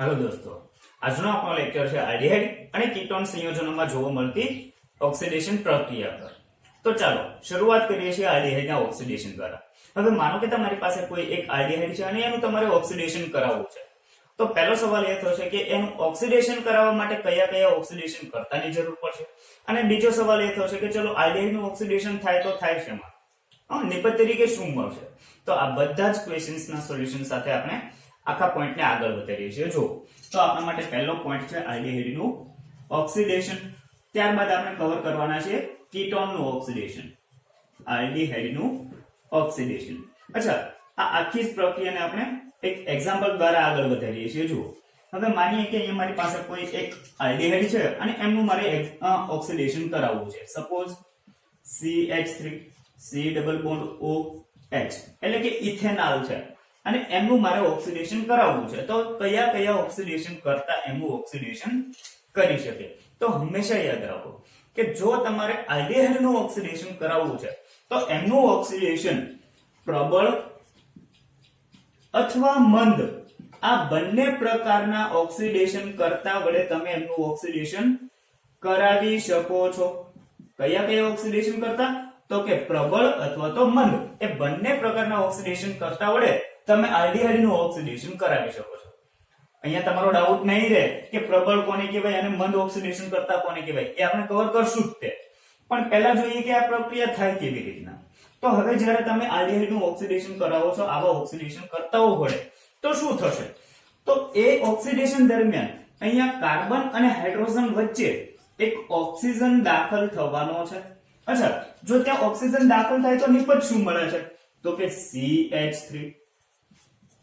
Hello दोस्तों, આજનો આપણો લેક્ચર છે આલ્ડીહાઇડ અને કીટોન સંયોજનોમાં જોવા મળતી ઓક્સિડેશન પ્રક્રિયા પર। તો ચાલો શરૂઆત કરીએ છીએ આલ્ડીહાઇડના ઓક્સિડેશન દ્વારા। હવે માનો કે તમારી પાસે કોઈ એક આલ્ડીહાઇડ છે અને એનું તમારે ઓક્સિડેશન કરાવવું છે, તો પહેલો સવાલ એ થશે કે એનું ઓક્સિડેશન કરાવવા માટે કયા કયા ઓક્સિડેશન કરતાની જરૂર પડશે, અને બીજો સવાલ એ થશે કે ચલો આલ્ડીહાઇડનું ઓક્સિડેશન થાય તો થાય શેમાં, નિપજ તરીકે શું મળશે। તો આ બધા જ ક્વેશ્ચન્સના સોલ્યુશન સાથે આપણે આખા પોઈન્ટને આગળ વધારીએ છીએ। જો તો આપણા માટે પહેલો પોઈન્ટ છે આલ્ડીહાઇડનું ઓક્સિડેશન, ત્યારબાદ આપણે કવર કરવાના છે કીટોનનું ઓક્સિડેશન, આલ્ડીહાઇડનું ઓક્સિડેશન। અચ્છા, આ આખી જ પ્રક્રિયાને આપણે એક એક્ઝામ્પલ દ્વારા આગળ વધારીએ છીએ। જુઓ, હવે માનીએ કે અહીંયા મારી પાસે કોઈ એક આલ્ડીહાઇડ છે અને એમનું મારે ઓક્સિડેશન કરાવવું છે। Suppose CH3 C double bond OH એટલે કે ઇથેનોલ છે અને એમનું મારે ઓક્સિડેશન કરાવવું છે, તો કયા કયા ઓક્સિડેશન કરતા એમનું ઓક્સિડેશન કરી શકે। તો હંમેશા યાદ રાખો કે જો તમારે આલ્ડીહાઇડનું ઓક્સિડેશન કરાવવું છે તો એમનું ઓક્સિડેશન પ્રબળ અથવા મંદ આ બંને પ્રકારના ઓક્સિડેશન કરતા વડે તમે એમનું ઓક્સિડેશન કરાવી શકો છો। કયા કયા ઓક્સિડેશન કરતા, તો કે પ્રબળ અથવા તો મંદ એ બંને પ્રકારના ઓક્સિડેશન કરતા વડે તમે આલ્ડીહાઇડનું ઓક્સિડેશન કરાવી શકો છો। અહીંયા તમારો ડાઉટ નહીં રહે કે પ્રબળ કોને કહેવાય અને મંદ ઓક્સિડેશન કરતા કોને કહેવાય, એ આપણે કવર કરશું જ તે, પણ પહેલા જોઈએ કે આ પ્રક્રિયા થાય કેવી રીતના। તો હવે જ્યારે તમે આલ્ડીહાઇડનું ઓક્સિડેશન કરાવો છો આવા ઓક્સિડેશન કરતાઓ વડે તો શું થશે, તો એ ઓક્સિડેશન દરમિયાન અહીંયા કાર્બન અને હાઇડ્રોજન વચ્ચે એક ઓક્સિજન દાખલ થવાનો છે। અચ્છા, જો ત્યાં ઓક્સિજન દાખલ થાય તો નિપજ શું મળે છે, તો કે CH3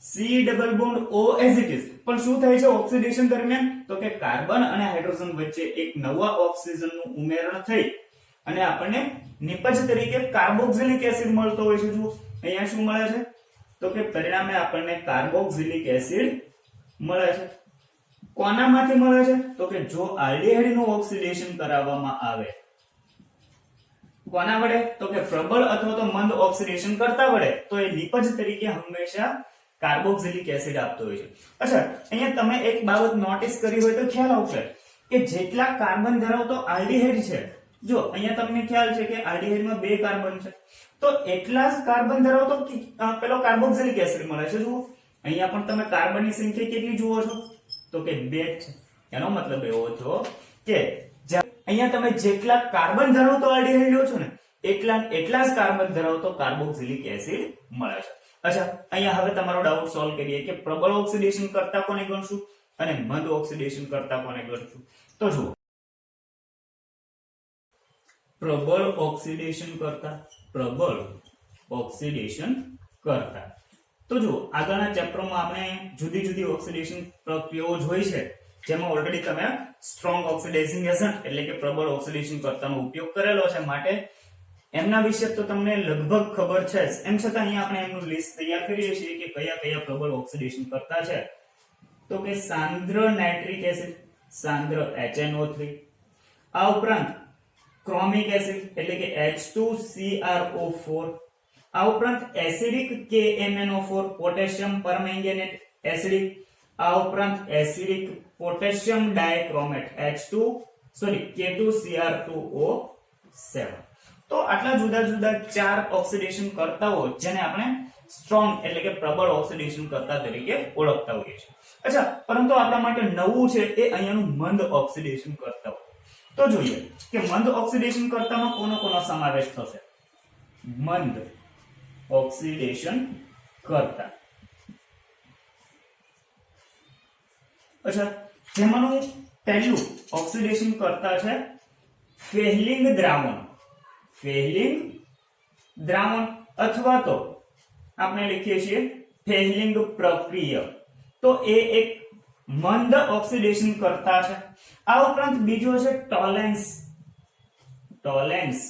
C double bond O as it is, પણ શું થાય છે ઓક્સિડેશન દરમિયાન, તો કે કાર્બન અને હાઇડ્રોજન વચ્ચે એક નવા ઓક્સિજનનું ઉમેરણ થઈ અને આપણને નિપજ તરીકે કાર્બોક્સિલિક એસિડ મળતો હોય છે। જો અહીંયા શું મળે છે, તો કે પરિણામે આપણને કાર્બોક્સિલિક એસિડ મળે છે। કોનામાંથી મળે છે, તો કે જો આલ્ડીહાઇડનું ઓક્સિડેશન કરાવવામાં આવે કોના વડે, તો કે પ્રબળ અથવા તો મંદ ઓક્સિડેશન કરતા વડે, તો એ નિપજ તરીકે હંમેશા કાર્બોક્સિલિક એસિડ આપતો હોય છે। અચ્છા, અહીંયા તમે એક બાબત નોટિસ કરી હોય તો ખ્યાલ આવશે કે જેટલા કાર્બન ધરાવતો આલ્ડીહાઇડ છે, જો અહીંયા તમને ખ્યાલ છે કે આલ્ડીહાઇડમાં 2 કાર્બન છે, તો એટલા જ કાર્બન ધરાવતો પેલો કાર્બોક્સિલિક એસિડ મળે છે। જુઓ અહીંયા પણ તમે કાર્બનની સંખ્યા કેટલી જુઓ છો, તો કે 2 છે। એનો મતલબ એવો થયો કે અહીંયા તમે જેટલા કાર્બન ધરાવતો આલ્ડીહાઇડ લો છો ને એટલા જ કાર્બન ધરાવતો કાર્બોક્સિલિક એસિડ મળે છે। અચ્છા, અહીંયા હવે તમારો ડાઉટ સોલ્વ કરીએ કે પ્રબળ ઓક્સિડેશન કરતા કોને ગણશું અને મંદ ઓક્સિડેશન કરતા કોને ગણશું। તો જુઓ, પ્રબળ ઓક્સિડેશન કરતા તો જુઓ આગળના ચેપ્ટરમાં આપણે જુદી જુદી ઓક્સિડેશન પ્રક્રિયાઓ જોઈ છે, જેમાં ઓલરેડી તમે સ્ટ્રોંગ ઓક્સિડાઇઝિંગ એજન્ટ એટલે કે પ્રબળ ઓક્સિડેશન કરતાનો ઉપયોગ કરેલો છે, માટે એમના વિશે તો તમને લગભગ ખબર છે જ। એમ છતાં અહીંયા આપણે એમનું લિસ્ટ તૈયાર કરીએ છીએ કે કયા કયા પ્રબળ ઓક્સિડેશન કરતા છે, તો કે સાંદ્ર નાઇટ્રિક એસિડ, સાંદ્ર HNO3, આ ઉપરાંત ક્રોમિક એસિડ એટલે કે H2CrO4, આ ઉપરાંત acidic KMnO4 potassium permanganate acidic, આ ઉપરાંત એસિડિક પોટેશિયમ ડાયક્રોમેટ K2Cr2O7। તો આટલા જુદા જુદા 4 ઓક્સિડેશન કરતાઓ જેને આપણે સ્ટ્રોંગ એટલે કે પ્રબળ ઓક્સિડેશન કરતા તરીકે ઓળખતા હોઈએ છીએ। અચ્છા, પરંતુ આપણા માટે નવું છે એ અહીંયાનું મંદ ઓક્સિડેશન કરતા। તો જોઈએ કે મંદ ઓક્સિડેશન કરતામાં કોનો સમાવેશ થશે, મંદ ઓક્સિડેશન કરતા। અચ્છા, જેમાંનું પહેલું ઓક્સિડેશન કરતા છે ફેહલિંગ દ્રાવણ અથવા તો આપણે લખીએ છીએ ફેહલિંગ પ્રક્રિયા। તો એ એક મંદ ઓક્સિડેશન કરતા છે। આ ઉપરાંત બીજો છે ટોલેન્સ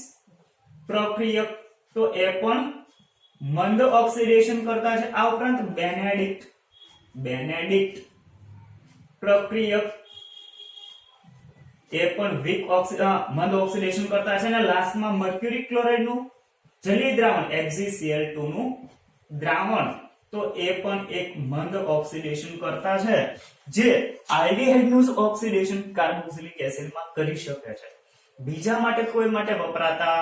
પ્રક્રિયક, તો એ પણ મંદ ઓક્સિડેશન કરતા છે। આ ઉપરાંત બેનેડિક્ટ પ્રક્રિયક, એ પણ મંદ ઓક્સિડેશન કરતા છે। અને લાસ્ટમાં મર્ક્યુરી ક્લોરાઇડ નું જલીય દ્રાવણ HgCl2 નું દ્રાવણ તો એ પણ એક મંદ ઓક્સિડેશન કરતા છે જે આલ્ડીહાઇડનું ઓક્સિડેશન કાર્બોક્સિલિક એસિડમાં કરી શકે છે, બીજા માટે કોઈ માટે વપરાતા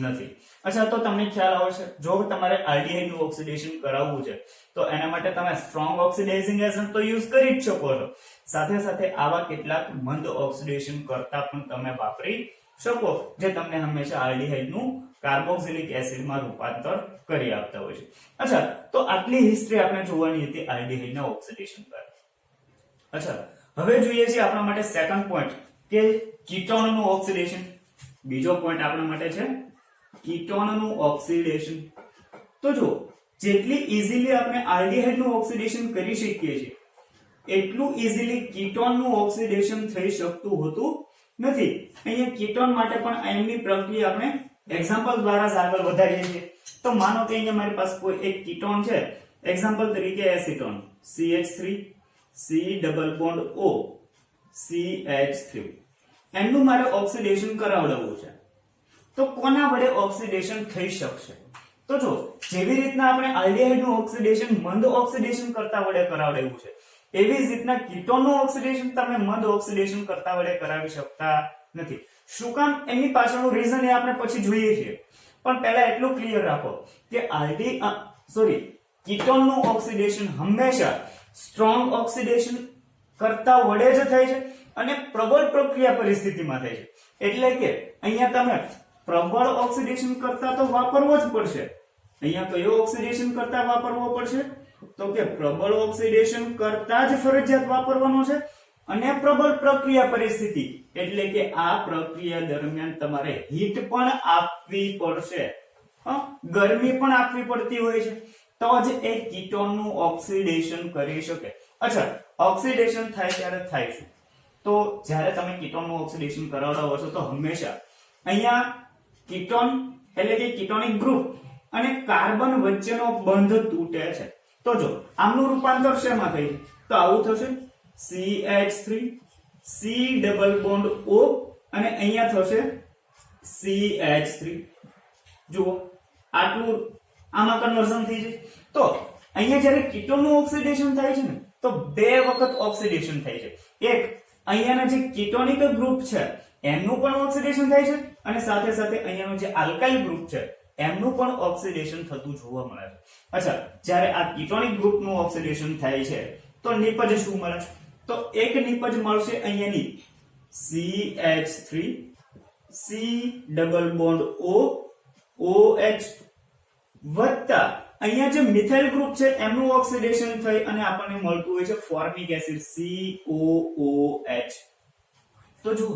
નથી. અચ્છા, તો તમને ખ્યાલ આવશે, જો તમારે આલ્ડીહાઇડનું ઓક્સિડેશન કરાવવું છે તો એના માટે તમે સ્ટ્રોંગ ઓક્સિડાઇઝિંગ એજન્ટ તો યુઝ કરી જ શકો છો, સાથે સાથે આવા કેટલાક મંદ ઓક્સિડેશન કરતા પણ તમે વાપરી શકો જે તમને હંમેશા આલ્ડીહાઇડનું કાર્બોક્સિલિક એસિડમાં રૂપાંતર કરી આપતા હોય છે. અચ્છા, તો આટલી હિસ્ટ્રી આપણે જોવાની હતી આલ્ડીહાઇડના ઓક્સિડેશન પર. અચ્છા, હવે જોઈએ છે આપણા માટે સેકન્ડ પોઈન્ટ કે કીટોનનું ઓક્સિડેશન. બીજો પોઈન્ટ આપણા માટે છે કીટોનનું ઓક્સિડેશન. તો જો જેટલી ઈઝીલી આપણે આલ્ડીહાઇડનું ઓક્સિડેશન કરી શકીએ છીએ એટલું ઈઝીલી કીટોનનું ઓક્સિડેશન થઈ શકતું હોતું નથી. અહીંયા કીટોન માટે પણ આયનની પ્રક્રિયા આપણે એક્ઝામ્પલ દ્વારા જ આગળ વધારીએ છીએ. તો માનો કે અહીંયા મારી પાસે કોઈ એક કીટોન છે, એક્ઝામ્પલ તરીકે acetone CH3 C double bond O CH3, એનું મારે ઓક્સિડેશન કરાવડાવવું છે. તો કોના વડે ઓક્સિડેશન થઈ શકશે? તો જો જેવી રીતના આપણે આલ્ડીહાઇડનું ઓક્સિડેશન મંદ ઓક્સિડેશન કરતા વડે કરાવડાવ્યું છે, એવી જ રીતના કીટોનનું ઓક્સિડેશન તમે મંદ ઓક્સિડેશન કરતા વડે કરાવી શકતા નથી. શું કામ? એની પાછળનું રીઝન એ આપણે પછી જોઈએ છીએ, પણ પહેલા એટલું ક્લિયર રાખો કે કીટોનનું ઓક્સિડેશન હંમેશા સ્ટ્રોંગ ઓક્સિડેશન કરતા વડે જ થાય છે અને પ્રબળ પ્રક્રિયા પરિસ્થિતિમાં થાય છે. એટલે કે અહીંયા તમે પ્રબળ ઓક્સિડેશન કરતા તો વાપરવો જ પડશે. અહીંયા કયો ઓક્સિડેશન કરતા વાપરવો પડશે? તો કે પ્રબળ ઓક્સિડેશન કરતા જ ફરજિયાત વાપરવાનો છે અને પ્રબળ પ્રક્રિયા પરિસ્થિતિ એટલે કે આ પ્રક્રિયા દરમિયાન તમારે હીટ પણ આપવી પડશે, ગરમી પણ આપવી પડતી હોય છે, તો જ એ કીટોનનું ઓક્સિડેશન કરી શકે. અચ્છા, ઓક્સિડેશન થાય ત્યારે થાય શું? તો જ્યારે તમે કીટોનનું ઓક્સિડેશન કરાવડાવો છો તો હંમેશા અહીંયા કીટોન એટલે કે કીટોનિક ગ્રુપ અને કાર્બન વચ્ચેનો બંધ તૂટે છે. તો જો આમનું રૂપાંતર શેમાં થાય? તો આવું થશે CH3 C double bond O અને અહીંયા થશે CH3. જુઓ આટલું આમાં કન્વર્ઝન થઈ જાય. તો અહીંયા જ્યારે કીટોનનું ઓક્સિડેશન થાય છે ને તો બે વખત ઓક્સિડેશન થાય છે. એક અહીંયાના જે કીટોનિક ગ્રુપ છે એમનું પણ ઓક્સિડેશન થાય છે અને સાથે સાથે અહીંયાનું જે આલ્કાઇલ ગ્રુપ છે એમનું પણ ઓક્સિડેશન થતું જોવા મળે છે. અચ્છા, જ્યારે આ કીટોનિક ગ્રુપનું ઓક્સિડેશન થાય છે તો નિપજ શું મળે? તો એક નિપજ મળશે અહીંયાની CH3 C double bond O OH વત્તા અહીંયા જે મિથાઇલ ગ્રુપ છે એમનું ઓક્સિડેશન થઈ અને આપણને મળતું હોય છે ફોર્મિક એસિડ COOH. તો જુઓ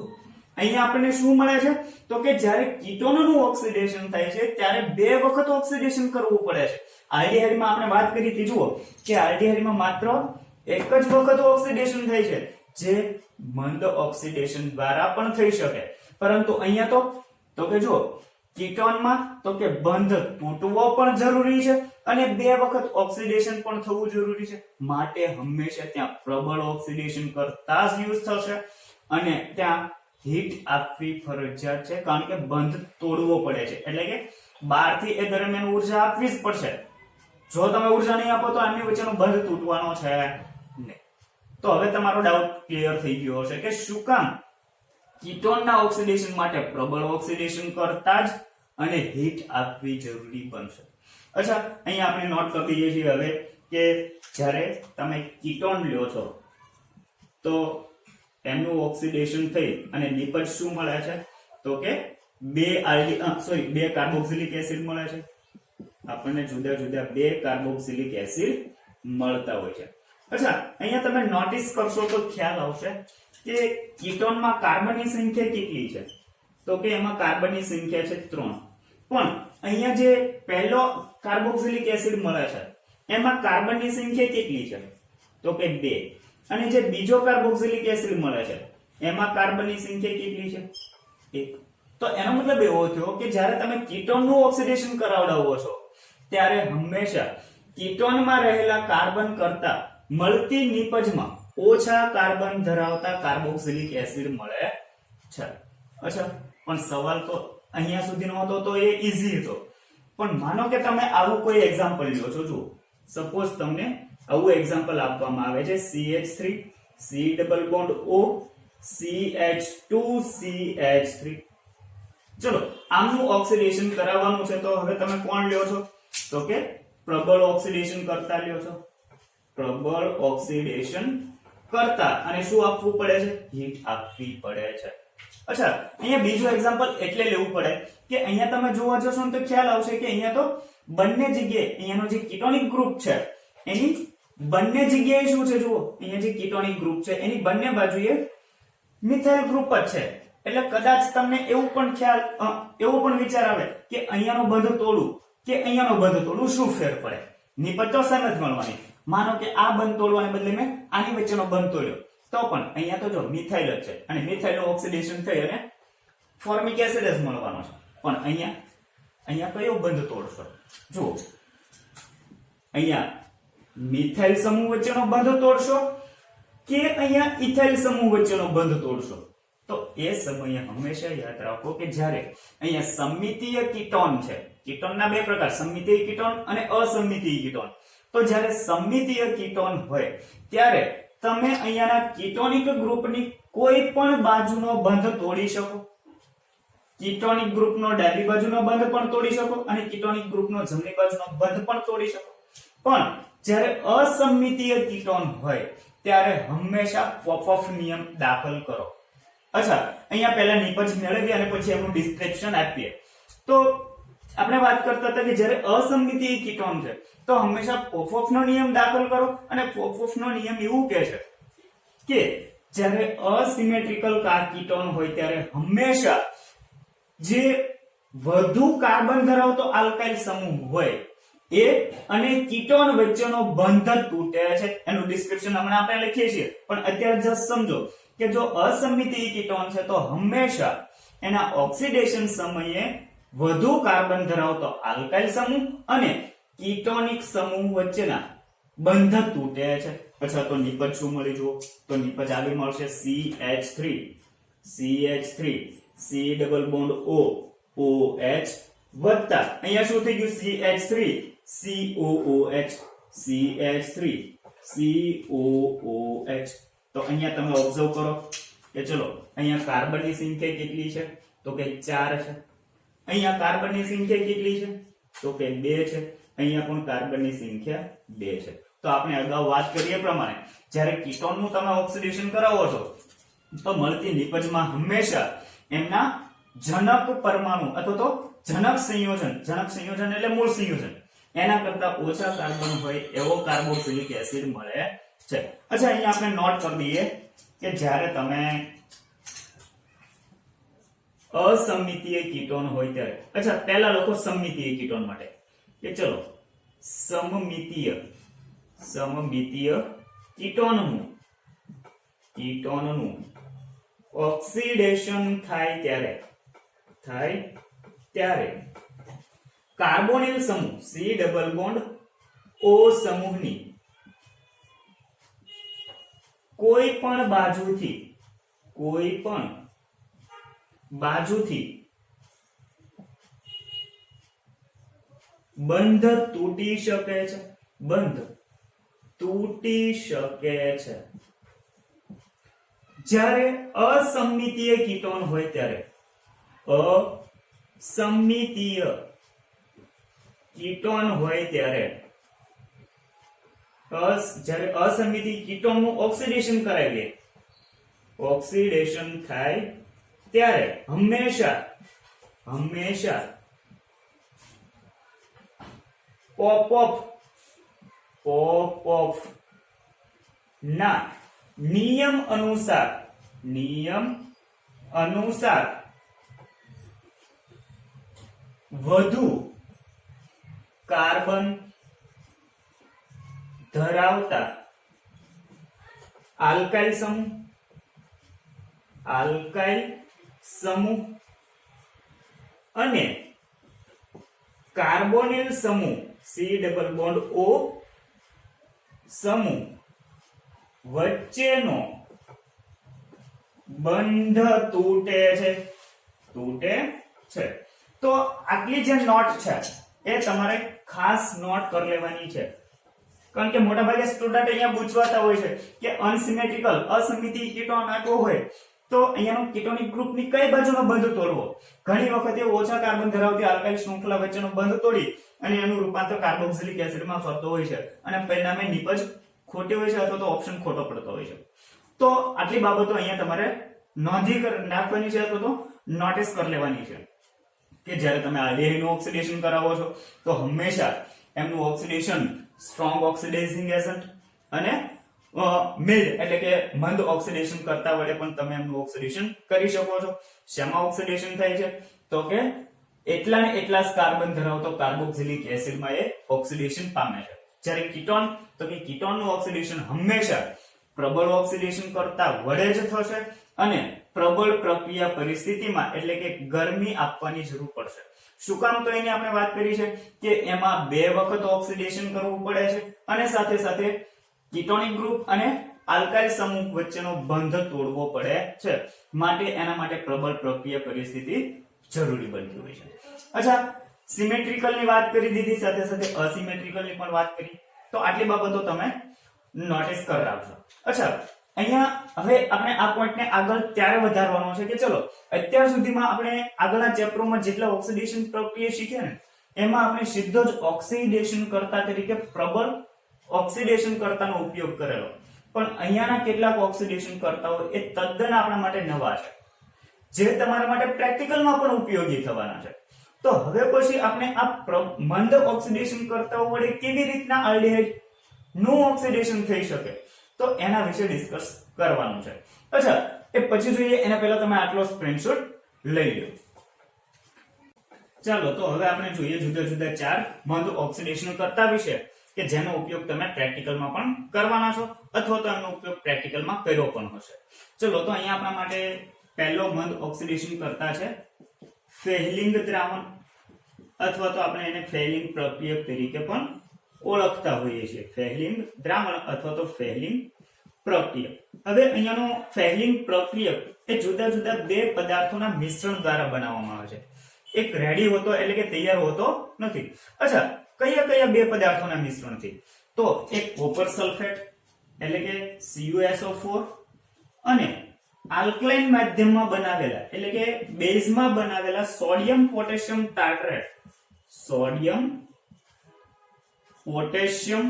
અહીંયા આપણને શું મળે છે? તો કે જ્યારે કીટોનનું ઓક્સિડેશન થાય છે ત્યારે બે વખત ઓક્સિડેશન કરવું પડે છે. આલ્ડીહાઇડમાં આપણે વાત કરી હતી, જુઓ કે આલ્ડીહાઇડમાં માત્ર એક જ વખત ઓક્સિડેશન થાય છે જે મંદ ઓક્સિડેશન દ્વારા પણ થઈ શકે, પરંતુ અહીંયા તો કે જુઓ કીટોનમાં તો કે બંધ તૂટવો પણ જરૂરી છે અને બે વખત ઓક્સિડેશન પણ થવું જરૂરી છે. માટે હંમેશા ત્યાં પ્રબળ ઓક્સિડેશન કરતા જ યુઝ થશે અને ત્યાં હીટ આપવી ફરજિયાત છે, કારણ કે બંધ તોડવો પડે છે. એટલે કે બહારથી એ દરમિયાન ઉર્જા આપવી જ પડશે. જો તમે ઉર્જા નહીં આપો તો આમની વચ્ચેનો બંધ તૂટવાનો છે નહીં. તો હવે તમારો ડાઉટ ક્લિયર થઈ ગયો હશે કે શું કામ કીટોનના ઓક્સિડેશન માટે પ્રબળ ઓક્સિડેશન કરતા જ અને હીટ આપવી જરૂરી બનશે. અચ્છા, અહીંયા આપણે નોટ કરી દઈએ છીએ હવે કે જ્યારે તમે કીટોન લ્યો છો તો એમનું ઓક્સિડેશન થઈ અને નિપજ શું મળે છે? તો કે બે કાર્બોક્સિલિક એસિડ મળે છે. આપણને જુદા જુદા બે કાર્બોક્સિલિક એસિડ મળતા હોય છે. અચ્છા, અહીંયા તમે નોટિસ કરશો તો ખ્યાલ આવશે કે કીટોનમાં કાર્બનની સંખ્યા કેટલી છે? તો કે એમાં કાર્બનની સંખ્યા છે 3, પણ અહીંયા જે પહેલો કાર્બોક્સિલિક એસિડ મળે છે એમાં કાર્બનની સંખ્યા કેટલી છે? તો કે 2. અને જે બીજો કાર્બોક્સિલિક એસિડ મળે છે એમાં કાર્બનની સંખ્યા કેટલી છે? 1. તો એનો મતલબ એવો થયો કે જ્યારે તમે કીટોનનું ઓક્સિડેશન કરાવડાવો છો ત્યારે હંમેશા કીટોનમાં રહેલા કાર્બન કરતા મળતી નિપજમાં ઓછા કાર્બન ધરાવતા કાર્બોક્સિલિક એસિડ મળે છે. અચ્છા, પણ સવાલ તો અહીંયા સુધીનો હતો તો એ ઈઝી હતો, પણ માનો કે તમે આવું કોઈ એક્ઝામ્પલ લ્યો છો, જુઓ સપોઝ તમને આવું એક્ઝામ્પલ આપવામાં આવે છે CH3 C double bond O CH2CH3. ચલો આમનું ઓક્સિડેશન કરાવવાનું છે તો હવે તમે કોણ લ્યો છો તો કે પ્રબળ ઓક્સિડેશન કરતા લ્યો છો. પ્રબળ ઓક્સિડેશન કરતા અને શું આપવું પડે છે? હીટ આપવી પડે છે. અચ્છા અહીંયા બીજું એક્ઝામ્પલ એટલે લેવું પડે કે અહીંયા તમે જોવા જશો ને તો ખ્યાલ આવશે કે અહીંયા તો બંને જગ્યાએ અહીંયાનો જે કીટોનિક ગ્રુપ છે એની બંને જગ્યાએ શું છે જુઓ અહીંયા જે કીટોનિક ગ્રુપ છે એની બંને બાજુએ મિથાઇલ ગ્રુપ જ છે. એટલે કદાચ તમને એવું પણ વિચાર આવે કે અહીંયાનો બંધ તોડું કે અહીંયાનો બંધ તોડું શું ફેર પડે? નિપજ તો સેમ જ મળવાની. માનો કે આ બંધ તોડવાને બદલે મેં આની વચ્ચેનો બંધ તોડ્યો તો પણ અહીંયા તો જો મિથાઇલ જ છે અને મિથાઇલનું ઓક્સિડેશન થઈ અને ફોર્મિક એસિડ જ મળવાનો છે. પણ અહીંયા કયો બંધ તોડશો? જુઓ અહીંયા મિથાઇલ સમૂહ વચ્ચેનો બંધ તોડશો કે અહીંયા ઇથાઇલ સમૂહ વચ્ચેનો બંધ તોડશો? તો એ સમયે હંમેશા યાદ રાખો કે જ્યારે અહીંયા સમમિતીય કીટોન છે, કીટોનના બે પ્રકાર સમમિતીય કીટોન અને અસમમિતીય કીટોન. તો જ્યારે સમમિતીય કીટોન હોય ત્યારે તમે અહીંયાના કીટોનિક ગ્રુપની કોઈ પણ બાજુનો બંધ તોડી શકો. કીટોનિક ગ્રુપનો ડાબી બાજુનો બંધ પણ તોડી શકો અને કીટોનિક ગ્રુપનો જમણી બાજુનો બંધ પણ તોડી શકો. પણ જ્યારે અસમમિતીય કીટોન હોય ત્યારે હંમેશા પોપ-ઓફ નિયમ દાખલ કરો. અચ્છા અહીંયા પહેલા નિપજ મેળવીએ અને પછી એનું ડિસ્ક્રિપ્શન આપીએ. તો આપણે વાત કરતા હતા કે જ્યારે અસમમિતીય કીટોન છે તો હંમેશા પોપ-ઓફ નો નિયમ દાખલ કરો અને પોપ-ઓફ નો નિયમ એવું કહે છે કે જ્યારે અસિમેટ્રિકલ કીટોન હોય ત્યારે હંમેશા જે વધુ કાર્બન ધરાવતો આલ્કાઇલ સમૂહ હોય એ અને કીટોન વચ્ચેનો બંધ તૂટે છે. એનું ડિસ્ક્રિપ્શન હમણાં આપણે લખીએ છીએ પણ અત્યારે જસ્ટ સમજો કે જો અસમમિતીય કીટોન છે તો હંમેશા એના ઓક્સિડેશન સમયે વધુ કાર્બન ધરાવતો આલ્કાઇલ સમૂહ અને કીટોનિક સમૂહ વચ્ચેના બંધ તૂટે છે. અચ્છા તો નિપજ શું મળી જુઓ તો નિપજ આવી મળશે CH3 C double bond O OH વત્તા અહીંયા શું થઈ ગયું CH3 COOH CH3 COOH. તો અહીંયા તમે ઓબ્ઝર્વ કરો કે ચલો અહીંયા કાર્બનની સંખ્યા કેટલી છે તો કે 4 છે. અહીંયા કાર્બનની સંખ્યા કેટલી છે તો કે 2 છે. અહીંયા પણ કાર્બનની સંખ્યા 2 છે. તો આપણે અગાઉ વાત કરીએ પ્રમાણે જ્યારે કીટોનનું તમે ઓક્સિડેશન કરાવો છો તો મળતી નિપજમાં હંમેશા એમના જનક પરમાણુ અથવા તો જનક સંયોજન એટલે મૂળ સંયોજન એના કરતા ઓછા કાર્બન હોય એવો કાર્બોક્સિલિક એસિડ મળે છે. અચ્છા અહીંયા આપણે નોટ કરી દઈએ કે જ્યારે તમે અસમમિતીય કીટોન હોય ત્યારે અચ્છા પહેલા લખો સમમિતીય કીટોન માટે કે ચલો સમમિતીય કીટોનનું ઓક્સિડેશન થાય ત્યારે કાર્બોનિલ સમૂહ C ડબલ બોન્ડ O સમૂહની કોઈ પણ બાજુથી બંધ તૂટી શકે છે. જ્યારે અસમમિતીય કીટોન હોય ત્યારે જ્યારે અસમમિતીય કીટોનનું ઓક્સિડેશન કરાવીએ ઓક્સિડેશન થાય ત્યારે હંમેશા પોપ-ઓફ ના નિયમ અનુસાર વધુ કાર્બન ધરાવતા આલ્કાઇલ સમૂહ અને કાર્બોનિલ સમૂહ C ડબલ બોન્ડ O સમૂહ વચ્ચેનો બંધ તૂટે છે. તો આટલી જે નોટ છે એ તમારે ખાસ નોટ કરી લેવાની છે કારણ કે મોટાભાગે સ્ટુડન્ટ અહીંયા પૂછવાતા હોય છે કે અનસિમેટ્રિકલ અસમિતિ કીટોન આપ્યો હોય તો અહીંયાનો કીટોનિક ગ્રુપની કઈ બાજુનો બંધ તોડવો. ઘણી વખત એ ઓછા કાર્બન ધરાવતી આલ્કાઇલ શૃંખલા વચ્ચેનો બંધ તોડી અને એનું રૂપાંતર કાર્બોક્સિલિક એસિડમાં થતો હોય છે અને પરિણામે નિપજ ખોટી હોય છે અથવા તો ઓપ્શન ખોટો પડતો હોય છે. તો આટલી બાબતો અહીંયા તમારે નોંધી નાખવાની છે અથવા તો નોટિસ કરી લેવાની છે કે જ્યારે તમે આલ્ડીહાઇડનું ઓક્સિડેશન કરાવો છો તો હંમેશા એમનું ઓક્સિડેશન સ્ટ્રોંગ ઓક્સિડાઇઝિંગ એજન્ટ અને મિલ્ડ એટલે કે મંદ ઓક્સિડેશન કરતા વડે પણ તમે એમનું ઓક્સિડેશન કરી શકો છો. શેમાં ઓક્સિડેશન થાય છે તો કે એટલા ને એટલા કાર્બન ધરાવતો કાર્બોક્સિલિક એસિડમાં એ ઓક્સિડેશન પામે છે. જ્યારે કીટોન તો કે કીટોનનું ઓક્સિડેશન હંમેશા પ્રબળ ઓક્સિડેશન કરતા વડે જ થશે અને પ્રબળ પ્રક્રિયા પરિસ્થિતિમાં એટલે કે ગરમી આપવાની જરૂર પડશે. શું કામ તો એની આપણે વાત કરી છે કે એમાં 2 વખત ઓક્સિડેશન કરવું પડે છે અને સાથે સાથે કીટોનિક ગ્રુપ અને આલ્કાઇલ સમૂહ વચ્ચેનો બંધ તોડવો પડે છે. માટે એના માટે પ્રબળ પ્રક્રિયા પરિસ્થિતિ જરૂરી બનતી હોય છે. અચ્છા, સિમેટ્રિકલ ની વાત કરી દીધી, સાથે સાથે અસિમેટ્રિકલ ની પણ વાત કરી, તો આટલી બાબતો તમે નોટિસ કરી રાખજો. અચ્છા, અહીંયા હવે આપણે આ પોઈન્ટને આગળ ત્યારે વધારવાનો છે કે ચલો અત્યાર સુધીમાં આપણે આગળના ચેપ્ટરોમાં જેટલા ઓક્સિડેશન પ્રક્રિયા શીખ્યા ને એમાં આપણે સીધો જ ઓક્સિડેશન કરતા તરીકે પ્રબળ ઓક્સિડેશન કરતાનો ઉપયોગ કરેલો, પણ અહીંયાના કેટલાક ઓક્સિડેશન કરતાઓ એ તદ્દન આપણા માટે નવા છે જે તમારા માટે પ્રેક્ટિકલમાં પણ ઉપયોગી થવાના છે. તો હવે પછી આપણે આ મંદ ઓક્સિડેશન કરતાઓ વડે કેવી રીતના આલ્ડીહાઇડ નું ઓક્સિડેશન થઈ શકે તો એના વિશે ડિસ્કસ કરવાનું છે. અચ્છા, એ પછી જોઈએ એના પહેલા તમે આટલો સ્ક્રીનશોટ લઈ લો. ચાલો તો હવે આપણે જોઈએ જુદા જુદા 4 મંદ ઓક્સિડેશન કરતા વિશે કે જેનો ઉપયોગ તમે પ્રેક્ટિકલમાં પણ કરવાના છો અથવા તો એનો ઉપયોગ પ્રેક્ટિકલમાં કર્યો પણ હશે. ચલો તો અહીંયા આપણા માટે પહેલો મંદ ઓક્સિડેશન કરતા છે ફેહલિંગ દ્રાવણ અથવા તો આપણે એને ફેહલિંગ પ્રક્રિયક તરીકે પણ ઓળખતા હોઈએ છીએ. ફેહલિંગ દ્રાવણ અથવા તો ફેહલિંગ પ્રક્રિયક. હવે અહીંયાનો ફેહલિંગ પ્રક્રિયક એ જુદા જુદા 2 પદાર્થોના મિશ્રણ દ્વારા બનાવવામાં આવે છે. એક રેડી હોતો એટલે કે તૈયાર હોતો નથી. અચ્છા, કયા કયા 2 પદાર્થોના મિશ્રણથી? તો એક કોપર સલ્ફેટ એટલે કે CuSO4 અને આલ્કલાઇન માધ્યમમાં બનાવેલા એટલે કે બેઝમાં બનાવેલા સોડિયમ પોટેશિયમ ટાર્ટ્રેટ. સોડિયમ પોટેશિયમ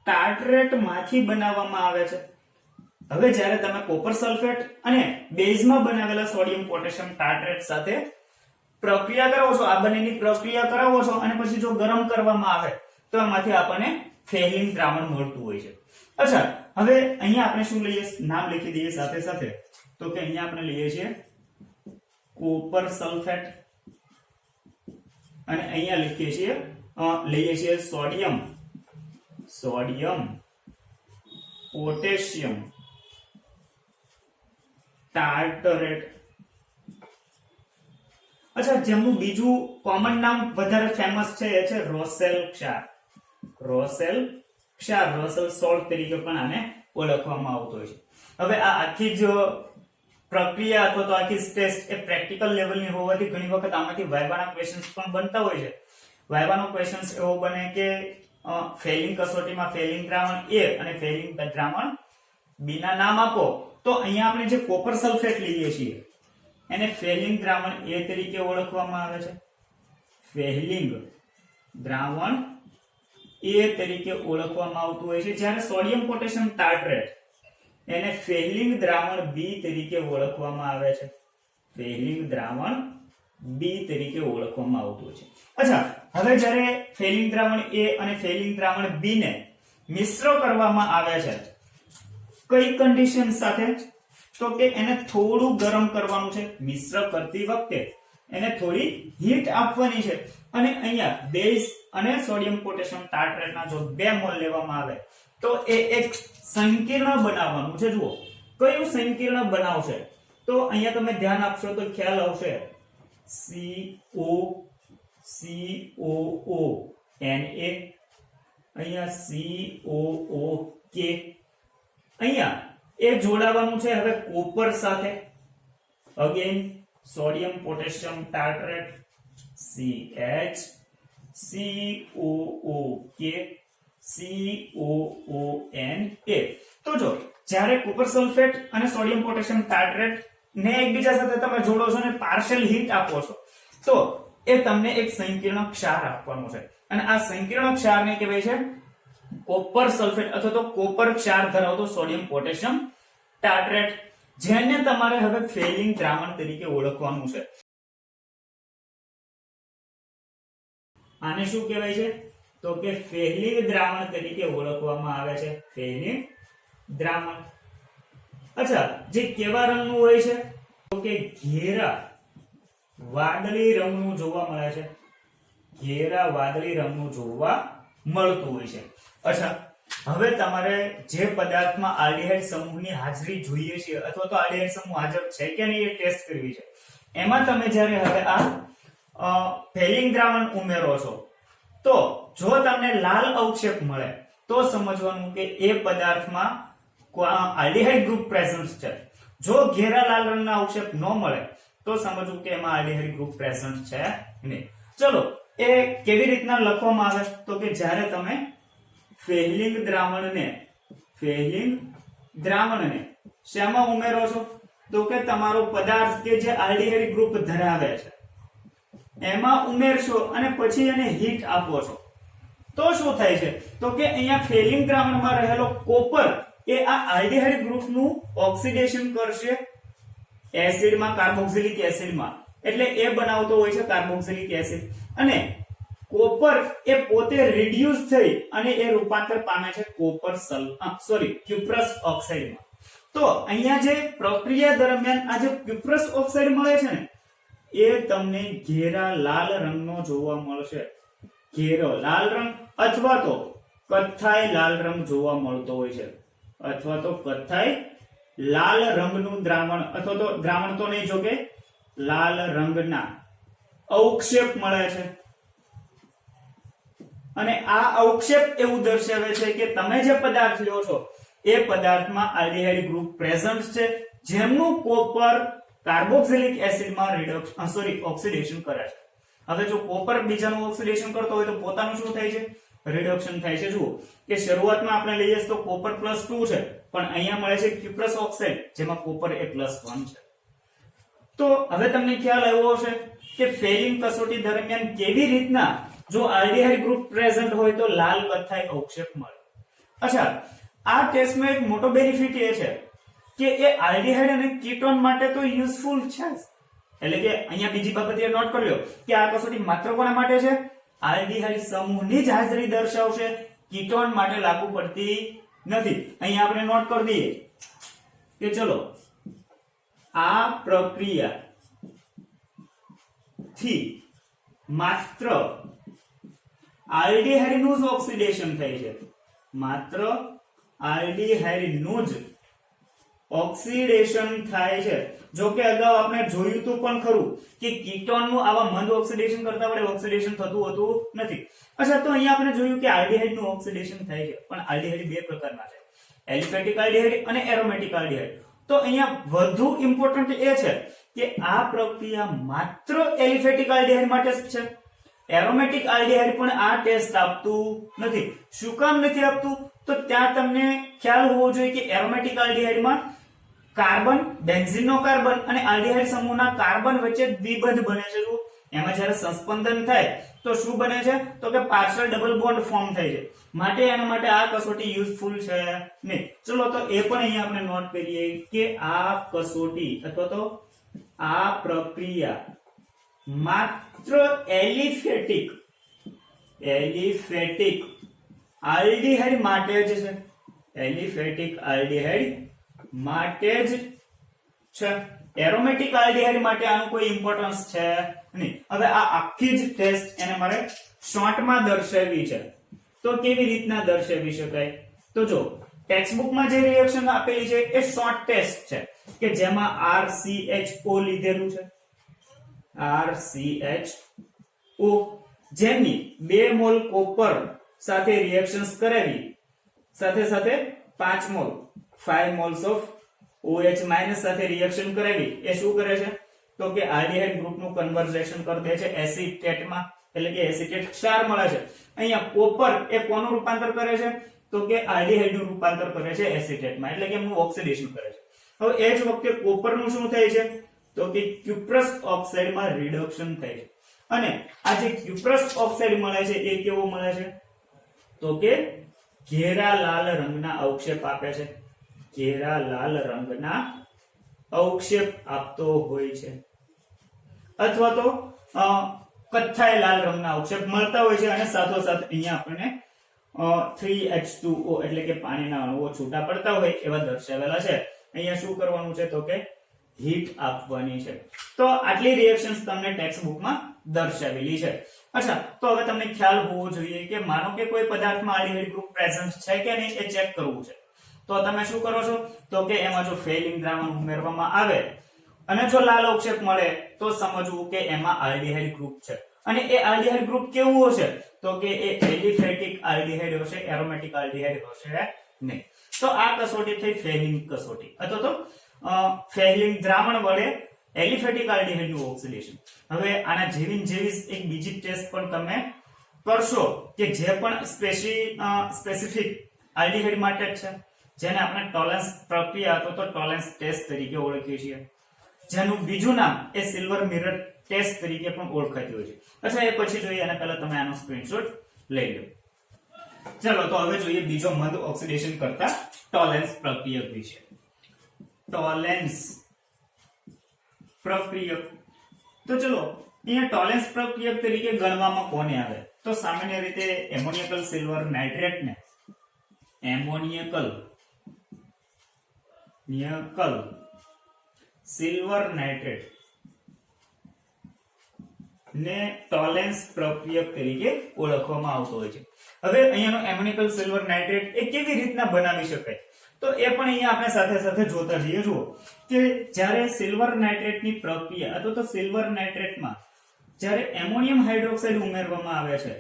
ટાર્ટ્રેટ માંથી બનાવવામાં આવે છે. હવે જ્યારે તમે કોપર સલ્ફેટ અને બેઝમાં બનાવેલા સોડિયમ પોટેશિયમ ટાર્ટ્રેટ સાથે પ્રક્રિયા કરાવો છો, આ બંનેની પ્રક્રિયા કરાવો છો અને પછી જો ગરમ કરવામાં આવે તો એમાંથી આપણને ફેહલિંગ દ્રાવણ મળતું હોય છે. અચ્છા, હવે અહીંયા આપણે શું લઈએ, નામ લખી દઈએ સાથે સાથે. તો કે અહીંયા આપણે લઈએ છીએ કોપર સલ્ફેટ અને અહીંયા લઈએ છીએ સોડિયમ પોટેશિયમ ટાર્ટરેટ. અચ્છા, જેમનું બીજું કોમન નામ વધારે ફેમસ છે એ છે રોસેલ સોલ્ટ તરીકે પણ આને ઓળખવામાં આવતો હોય છે. હવે આ આખી જ પ્રક્રિયા અથવા તો આખી ટેસ્ટ એ પ્રેક્ટિકલ લેવલની હોવાથી ઘણી વખત આમાંથી વાઇવાના ક્વેશ્ચન્સ પણ બનતા હોય છે. વાઇવાનો ક્વેશ્ચન્સ એવો બને કે ફેલિંગ કસોટીમાં ફેલિંગ દ્રાવણ A અને ફેલિંગ દ્રાવણ B ના નામ આપો. તો અહીંયા આપણે જે કોપર સલ્ફેટ લઈએ છીએ એને ફેલિંગ દ્રાવણ A તરીકે ઓળખવામાં આવે છે. ફેલિંગ દ્રાવણ A તરીકે ઓળખવામાં આવતું હોય છે. જ્યારે સોડિયમ પોટેશિયમ ટાર્ટ્રેટ એને ફેહલિંગ દ્રાવણ B તરીકે ઓળખવામાં આવે છે. ફેહલિંગ દ્રાવણ B તરીકે ઓળખવામાં આવતું હોય છે. અચ્છા, હવે જ્યારે ફેહલિંગ દ્રાવણ A અને ફેહલિંગ દ્રાવણ B ને મિશ્ર કરવામાં આવે છે કઈ કન્ડિશન સાથે? તો કે એને થોડું ગરમ કરવાનું છે. મિશ્ર કરતી વખતે એને થોડી હીટ આપવાની છે અને અહીંયા બેઝ અને સોડિયમ પોટેશિયમ ટાર્ટ્રેટના જો 2 મોલ લેવામાં આવે તો એ એક સંકીર્ણ બનાવવાનું છે. જુઓ કયું સંકીર્ણ બનાવશે તો અહીંયા તમે ધ્યાન આપશો તો ખ્યાલ આવશે COO Na, અહીંયા COOK, અહીંયા એ જોડાવાનું છે હવે કોપર સાથે. Again sodium potassium tartrate CH COOK તો જો જ્યારે કોપર સલ્ફેટ અને સોડિયમ પોટેશિયમ ટાર્ટ્રેટ ને એકબીજા સાથે તમે જોડો છો ને પાર્શિયલ હીટ આપો છો તો એ તમને એક સંકીર્ણ ક્ષાર આપવાનું છે અને આ સંકીર્ણ ક્ષારને કહેવાય છે કોપર સલ્ફેટ અથવા તો કોપર ક્ષાર ધરાવતો સોડિયમ પોટેશિયમ ટાર્ટ્રેટ, જેને તમારે હવે ફેલિંગ દ્રાવણ તરીકે ઓળખવાનું છે. આને શું કહેવાય છે તો કે ફેલિંગ દ્રાવણ તરીકે ઓળખવામાં આવે છે. ફેલિંગ દ્રાવણ. અચ્છા, જે કેવા રંગનું હોય છે તો કે ઘેરા વાદળી રંગનું જોવા મળે છે. ઘેરા વાદળી રંગનું જોવા મળતું હોય છે. અચ્છા, હવે તમારે જે પદાર્થમાં આલ્ડીહાઇડ સમૂહની હાજરી જોઈએ છે અથવા તો આલ્ડીહાઇડ સમૂહ હાજર છે કે નહીં એ ટેસ્ટ કરવી છે, એમાં તમે જ્યારે હવે આ ફેલિંગ દ્રાવણ ઉમેરો છો તો જો તમને લાલ અવક્ષેપ મળે તો સમજવાનું કે એ પદાર્થમાં આલ્ડીહાઇડ ગ્રુપ પ્રેઝન્ટ છે. જો ઘેરા લાલ રંગના અવક્ષેપ ન મળે તો સમજવું કે એમાં આલ્ડીહાઇડ ગ્રુપ પ્રેઝન્ટ છે નહીં. ચલો, એ કેવી રીતના લખવામાં આવે તો કે જ્યારે તમે ફેલિંગ દ્રાવણને શેમાં ઉમેરો છો તો કે તમારો પદાર્થ કે જે આલ્ડીહાઇડ ગ્રુપ ધરાવે છે એમાં ઉમેરશો અને પછી એને હીટ આપો છો તો શું થાય છે તો કે અહીંયા ફેલિંગ દ્રાવણમાં રહેલો કોપર એ આ આલ્ડીહાઇડ ગ્રુપનું ઓક્સિડેશન કરશે એસિડમાં, કાર્બોક્સિલિક એસિડમાં, એટલે એ બનાવતો હોય છે કાર્બોક્સિલિક એસિડ, અને કોપર એ પોતે રિડ્યુસ થઈ અને એ રૂપાંતર પામે છે ક્યુપ્રસ ઓક્સાઇડમાં. તો અહીંયા જે પ્રક્રિયા દરમિયાન આ જે ક્યુપ્રસ ઓક્સાઇડ મળે છે ને એ તમને ઘેરા લાલ રંગનો જોવા મળશે. ઘેરો લાલ રંગ અથવા તો કથ્થાઈ લાલ રંગ જોવા મળતો હોય છે, અથવા તો કથ્થાઈ લાલ રંગનું દ્રાવણ અથવા તો દ્રાવણ તો નહીં, જો કે લાલ રંગના અવક્ષેપ મળે છે. અને આ અવક્ષેપ એવું દર્શાવે છે કે તમે જે પદાર્થ લ્યો છો એ પદાર્થમાં આલ્ડીહાઇડ ગ્રુપ પ્રેઝન્ટ છે, જેમનું કોપર કાર્બોક્સિલિક એસિડમાં ઓક્સિડેશન કરે છે. હવે જો કોપર બીજાનું ઓક્સિડેશન કરતો હોય તો પોતાનું શું થાય છે? રિડક્શન થાય છે. જુઓ કે શરૂઆતમાં આપણે લઈએ તો કોપર +2 છે, પણ અહીંયા મળે છે ક્યુપ્રસ ઓક્સાઇડ જેમાં કોપર એ +1 છે. તો હવે તમને ખ્યાલ આવ્યો હશે કે ફેલિંગ કસોટી દરમિયાન કેવી રીતના જો આલ્ડીહાઇડ ગ્રુપ પ્રેઝન્ટ હોય તો લાલ કથ્થાઈ અવક્ષેપ મળે. અચ્છા, આ ટેસ્ટમાં એક મોટો બેનિફિટ એ છે કે એ આલ્ડીહાઇડ અને કીટોન માટે તો યુઝફુલ છે. એટલે કે અહીંયા બીજી બાબત એ નોટ કરી લો કે આ કસોટી માત્ર કોના માટે છે? આલ્ડીહાઇડ સમૂહની જ હાજરી દર્શાવશે, કીટોન માટે લાગુ પડતી નથી. અહીંયા આપણે નોટ કરી દઈએ કે ચલો આ પ્રક્રિયા થી માત્ર આલ્ડીહાઇડનું જ ઓક્સિડેશન થાય છે. માત્ર આલ્ડીહાઇડનું જ ઓક્સિડેશન થાય છે. જો કે અગાઉ આપણે જોયું તો પણ ખરું કે કીટોનનું આવા મંદ ઓક્સિડેશન કરતા વડે ઓક્સિડેશન થતું હોતું નથી. અચ્છા, તો અહીંયા આપણે જોયું કે આલ્ડીહાઇડનું ઓક્સિડેશન થાય છે, પણ આલ્ડીહાઇડ બે પ્રકારના છે, એલિફેટિક આલ્ડીહાઇડ અને એરોમેટિક આલ્ડીહાઇડ. તો અહીંયા વધુ ઇમ્પોર્ટન્ટ એ છે કે આ પ્રક્રિયા માત્ર એલિફેટિક આલ્ડીહાઇડ માટે જ છે. એરોમેટિક આલ્ડીહાઇડ પણ આ ટેસ્ટ આપતું નથી. શું કામ નથી આપતું? તો ત્યાં તમને ખ્યાલ હોવો જોઈએ કે એરોમેટિક આલ્ડીહાઇડમાં કાર્બન, બેન્ઝીનનો કાર્બન અને આલ્ડીહાઇડ સમૂહના કાર્બન વચ્ચે દ્વિબંધ બને છે. એમાં જ્યારે સંસ્પંદન થાય તો શું બને છે તો કે પાર્શિયલ ડબલ બોન્ડ ફોર્મ થાય છે. માટે એના માટે આ કસોટી યુઝફુલ છે નહીં. ચલો, તો એ પણ અહીંયા આપણે નોટ કરીએ કે આ કસોટી અથવા તો આ પ્રક્રિયા માત્ર એલિફેટિક આલ્ડીહાઇડ માટે જ છે. એલિફેટિક આલ્ડીહાઇડ માટે જ છે. એરોમેટિક આલ્ડીહાઇડ માટે આનું કોઈ ઇમ્પોર્ટન્સ છે નહીં. હવે આ આખી જ ટેસ્ટ એને મારે શોર્ટમાં દર્શાવવી છે. તો કેવી રીતના દર્શાવી શકાય? તો જો ટેક્સ્ટબુકમાં જે રિએક્શન આપેલી છે એ શોર્ટ ટેસ્ટ છે કે જેમાં RCHO લીધેલું છે. RCHO જેમની 2 મોલ કોપર સાથે રિએક્શન્સ કરાવી સાથે 5 મોલ 5 મોલ્સ ઓફ OH- સાથે રિએક્શન કરાવી એ શું કરે છે તો કે આલ્ડીહાઇડ ગ્રુપનું કન્વર્ઝેશન કરી દે છે એસિટેટમાં. એટલે કે એસિટેટ ક્ષાર મળે છે. અહીંયા કોપર એ કોનું રૂપાંતર કરે છે તો કે આલ્ડીહાઇડ નું રૂપાંતર કરે છે એસિટેટમાં, એટલે કે એમનું ઓક્સિડેશન કરે છે. હવે એ જ વખતે કોપરનું શું થાય છે તો કે ક્યુપ્રસ ઓક્સાઇડમાં રિડક્શન થાય છે. અને આ જે ક્યુપ્રસ ઓક્સાઇડ મળે છે એ કેવો મળે છે તો કે ઘેરા લાલ રંગના અવક્ષેપ આપે છે. ઘેરા લાલ રંગના અવક્ષેપ આપતો હોય છે, અથવા તો કથ્થાઈ લાલ રંગના અવક્ષેપ મળતા હોય છે. અને સાથોસાથ અહીંયા આપણને 3H2O એટલે કે પાણીના અણુઓ છૂટા પડતા હોય એવા દર્શાવેલા છે. અહીંયા શું કરવાનું છે તો કે હીટ આપવાની છે. તો આટલી રિએક્શન્સ તમને ટેક્સ્ટ બુકમાં દર્શાવેલી છે. અચ્છા, તો હવે તમને ખ્યાલ હોવો જોઈએ કે માનો કે કોઈ પદાર્થમાં આલ્ડીહાઇડ ગ્રુપ પ્રેઝન્ટ છે કે નહીં એ ચેક કરવું છે. તો તમે શું કરો છો તો કે એમાં જો ફેલિંગ દ્રાવણ ઉમેરવામાં આવે અને જો લાલ અવક્ષેપ મળે તો સમજવું કે એમાં આલ્ડીહાઇડ ગ્રુપ છે. અને એ આલ્ડીહાઇડ ગ્રુપ કેવું હશે તો કે એ એલિફેટિક આલ્ડીહાઇડ હશે, એરોમેટિક આલ્ડીહાઇડ હશે નહીં. તો આ કસોટી થઈ ફેલિંગ કસોટી, અથવા તો ફેલિંગ દ્રાવણ વડે એલિફેટિક આલ્ડીહાઇડ નું ઓક્સિડેશન. હવે આના જેવી એક બીજી ટેસ્ટ પણ તમે કરશો કે જે પણ સ્પેસિફિક આલ્ડીહાઇડ માટે છે, જેને આપણે ટોલરન્સ પ્રક્રિયા અથવા તો ટોલરન્સ ટેસ્ટ તરીકે ઓળખીએ છીએ, જેનું બીજું નામ એ સિલ્વર મિરર ટેસ્ટ તરીકે પણ ઓળખાતી હોય છે. અચ્છા, એ પછી જોઈએ, અને પહેલા તમે આનો સ્ક્રીનશોટ લઈ લો. ચલો, તો હવે જોઈએ બીજો મંદ ઓક્સિડેશન કરતા ટોલરન્સ પ્રક્રિયક વિશે. ટોલરન્સ પ્રક્રિયક, તો ચલો અહીંયા ટોલરન્સ પ્રક્રિયક તરીકે ગણવામાં કોને આવે તો સામાન્ય રીતે એમોનિયકલ સિલ્વર નાઇટ્રેટ ને એમોનિયકલ સિલ્વર નાઇટ્રેટ ને ટોલરન્સ પ્રક્રિયક તરીકે ઓળખવામાં આવતો હોય છે. હવે અહીંયાનો એમોનિયકલ સિલ્વર નાઇટ્રેટ એ કેવી રીતના બનાવી શકાય તો એ પણ અહીંયા આપણે સાથે સાથે જોતા જઈએ. જુઓ કે જ્યારે સિલ્વર નાઇટ્રેટની પ્રક્રિયા અથવા તો સિલ્વર નાઇટ્રેટમાં જ્યારે એમોનિયમ હાઇડ્રોક્સાઇડ ઉમેરવામાં આવે છે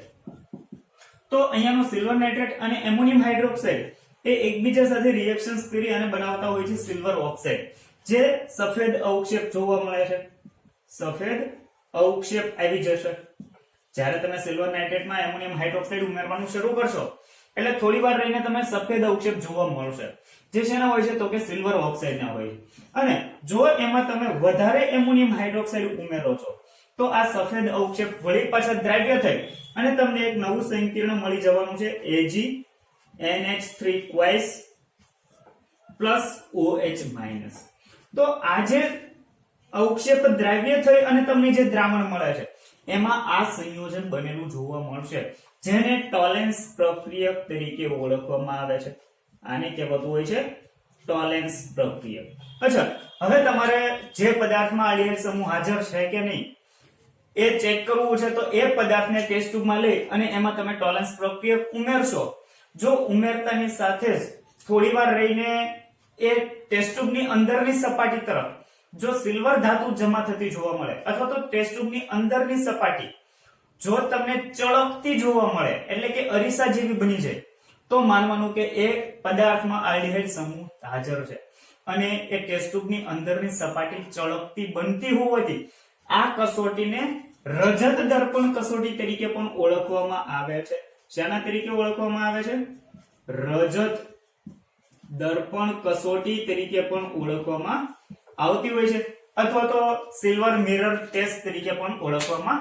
તો અહીંયાનો સિલ્વર નાઇટ્રેટ અને એમોનિયમ હાઇડ્રોક્સાઇડ એ એકબીજા સાથે રિએક્શન્સ કરી અને બનાવતા હોય છે સિલ્વર ઓક્સાઇડ, જે સફેદ અવક્ષેપ જોવા મળે છે. સફેદ અવક્ષેપ આવી જશે જ્યારે તમે સિલ્વર નાઇટ્રેટમાં એમોનિયમ હાઇડ્રોક્સાઇડ ઉમેરવાનું શરૂ કરશો, એટલે થોડી વાર રહીને તમે સફેદ અવક્ષેપ જોવા મળશે, જે શેના હોય છે તો કે સિલ્વર ઓક્સાઇડના હોય છે. અને જો એમાં તમે વધારે એમોનિયમ હાઇડ્રોક્સાઇડ ઉમેરો છો તો આ સફેદ અવક્ષેપ વળી પાછા દ્રાવ્ય થઈ અને તમને એક નવું સંકીર્ણ મળી જવાનું છે AgNH3 twice plus OH minus. તો આ જે અવક્ષેપ દ્રાવ્ય થઈ અને તમને જે દ્રાવણ મળે છે એમાં આ સંયોજન બનેલું જોવા મળશે, જેને ટોલરન્સ પ્રક્રિયક તરીકે ઓળખવામાં આવે છે. આને કહેવાતું હોય છે ટોલરન્સ પ્રક્રિયક. અચ્છા, હવે તમારે જે પદાર્થમાં આલ્ડીહાઇડ સમૂહ હાજર છે કે નહીં એ ચેક કરવું છે. તો એ પદાર્થને ટેસ્ટ ટ્યુબમાં લઈ અને એમાં તમે ટોલરન્સ પ્રક્રિયક ઉમેરશો. જો ઉમેરતાની સાથે જ થોડી વાર રહીને એ ટેસ્ટ ટ્યુબની અંદરની સપાટી તરફ જો સિલ્વર ધાતુ જમા થતી જોવા મળે અથવા તો ટેસ્ટ ટ્યુબની અંદરની સપાટી જો તમને ચળકતી જોવા મળે, એટલે કે અરીસા જેવી બની જાય, તો માનવાનું કે એ પદાર્થમાં આલ્ડીહાઇડ સમૂહ હાજર છે. અને એ ટેસ્ટ ટ્યુબની અંદરની સપાટી ચળકતી બનતી હોવાથી આ કસોટીને રજત દર્પણ કસોટી તરીકે પણ ઓળખવામાં આવે છે. શેના તરીકે ઓળખવામાં આવે છે? રજત દર્પણ કસોટી તરીકે પણ ઓળખવામાં આવતી હોય છે, અથવા તો સિલ્વર મિરર ટેસ્ટ તરીકે પણ ઓળખવામાં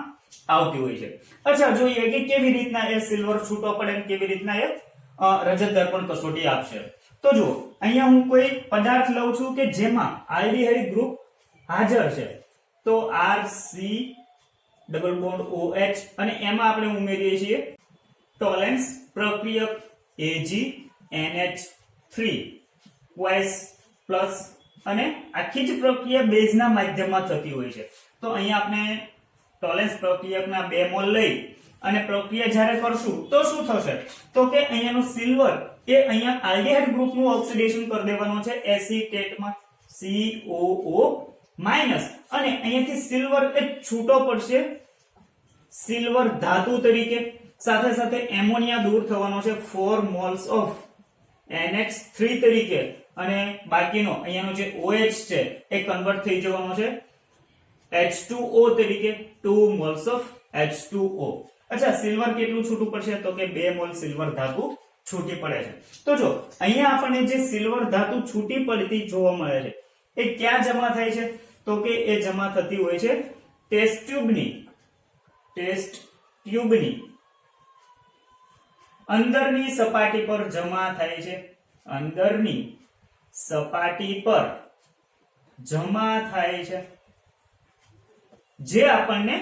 આવતી હોય છે. અચ્છા, જોઈએ કે કેવી રીતના એ સિલ્વર છૂટો પડે અને કેવી રીતના એ રજત દર્પણ કસોટી આપશે. તો જુઓ, અહીંયા હું કોઈ પદાર્થ લઉં છું કે જેમાં આલ્ડીહાઇડ ગ્રુપ હાજર છે, તો RC ડબલ બોન્ડ OH, અને એમાં આપણે ઉમેરીએ છીએ ટોલરન્સ પ્રક્રિયક AgNH3 twice plus, અને આખી જ પ્રક્રિયા બેઝના માધ્યમમાં થતી હોય છે. તો અહીંયા આપણે ટોલરન્સ પ્રક્રિયકના 2 મોલ લઈ અને પ્રક્રિયા જ્યારે કરશું તો શું થશે તો કે અહીંયાનું સિલ્વર એ અહીંયા આલ્ડીહાઇડ ગ્રુપનું ઓક્સિડેશન કરી દેવાનો છે એસિટેટમાં COO-, અને અહીંયાથી સિલ્વર એ છૂટો પડશે સિલ્વર ધાતુ તરીકે. સાથે સાથે એમોનિયા દૂર થવાનો છે 4 moles of NH3 તરીકે, અને બાકીનો અહીંયાનો જે OH છે એ કન્વર્ટ થઈ જવાનો છે H2O તરીકે 2 moles of H2O. અચ્છા, સિલ્વર કેટલું છૂટું પડશે? તો કે 2 મોલ સિલ્વર ધાતુ છૂટી પડે છે. તો જો અહીંયા આપણને જે સિલ્વર ધાતુ છૂટી પડતી જોવા મળે છે એ ક્યાં જમા થાય છે? તો કે એ જમા થતી હોય છે ટેસ્ટ ટ્યુબની અંદરની સપાટી પર જમા થાય છે. અંદરની સપાટી પર જમા થાય છે, જે આપણને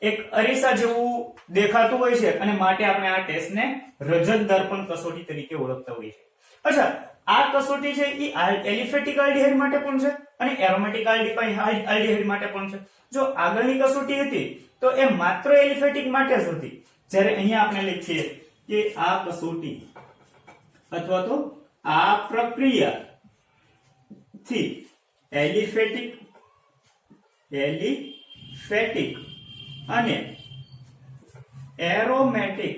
એક અરીસા જેવું દેખાતું હોય છે અને માટે આપણે આ ટેસ્ટને રજત દર્પણ કસોટી તરીકે ઓળખતા હોઈએ છીએ. અચ્છા, આ કસોટી છે એ એલિફેટિક આલ્ડિહાઇડ માટે પણ છે અને એરોમેટિક આલ્ડિહાઇડ માટે પણ છે. જો આગળની કસોટી હતી તો એ માત્ર એલિફેટિક માટે જ હતી, જ્યારે અહીંયા આપણે લખીએ કે આ કસોટી અથવા તો આ પ્રક્રિયા થી એલિફેટિક અને એરોમેટિક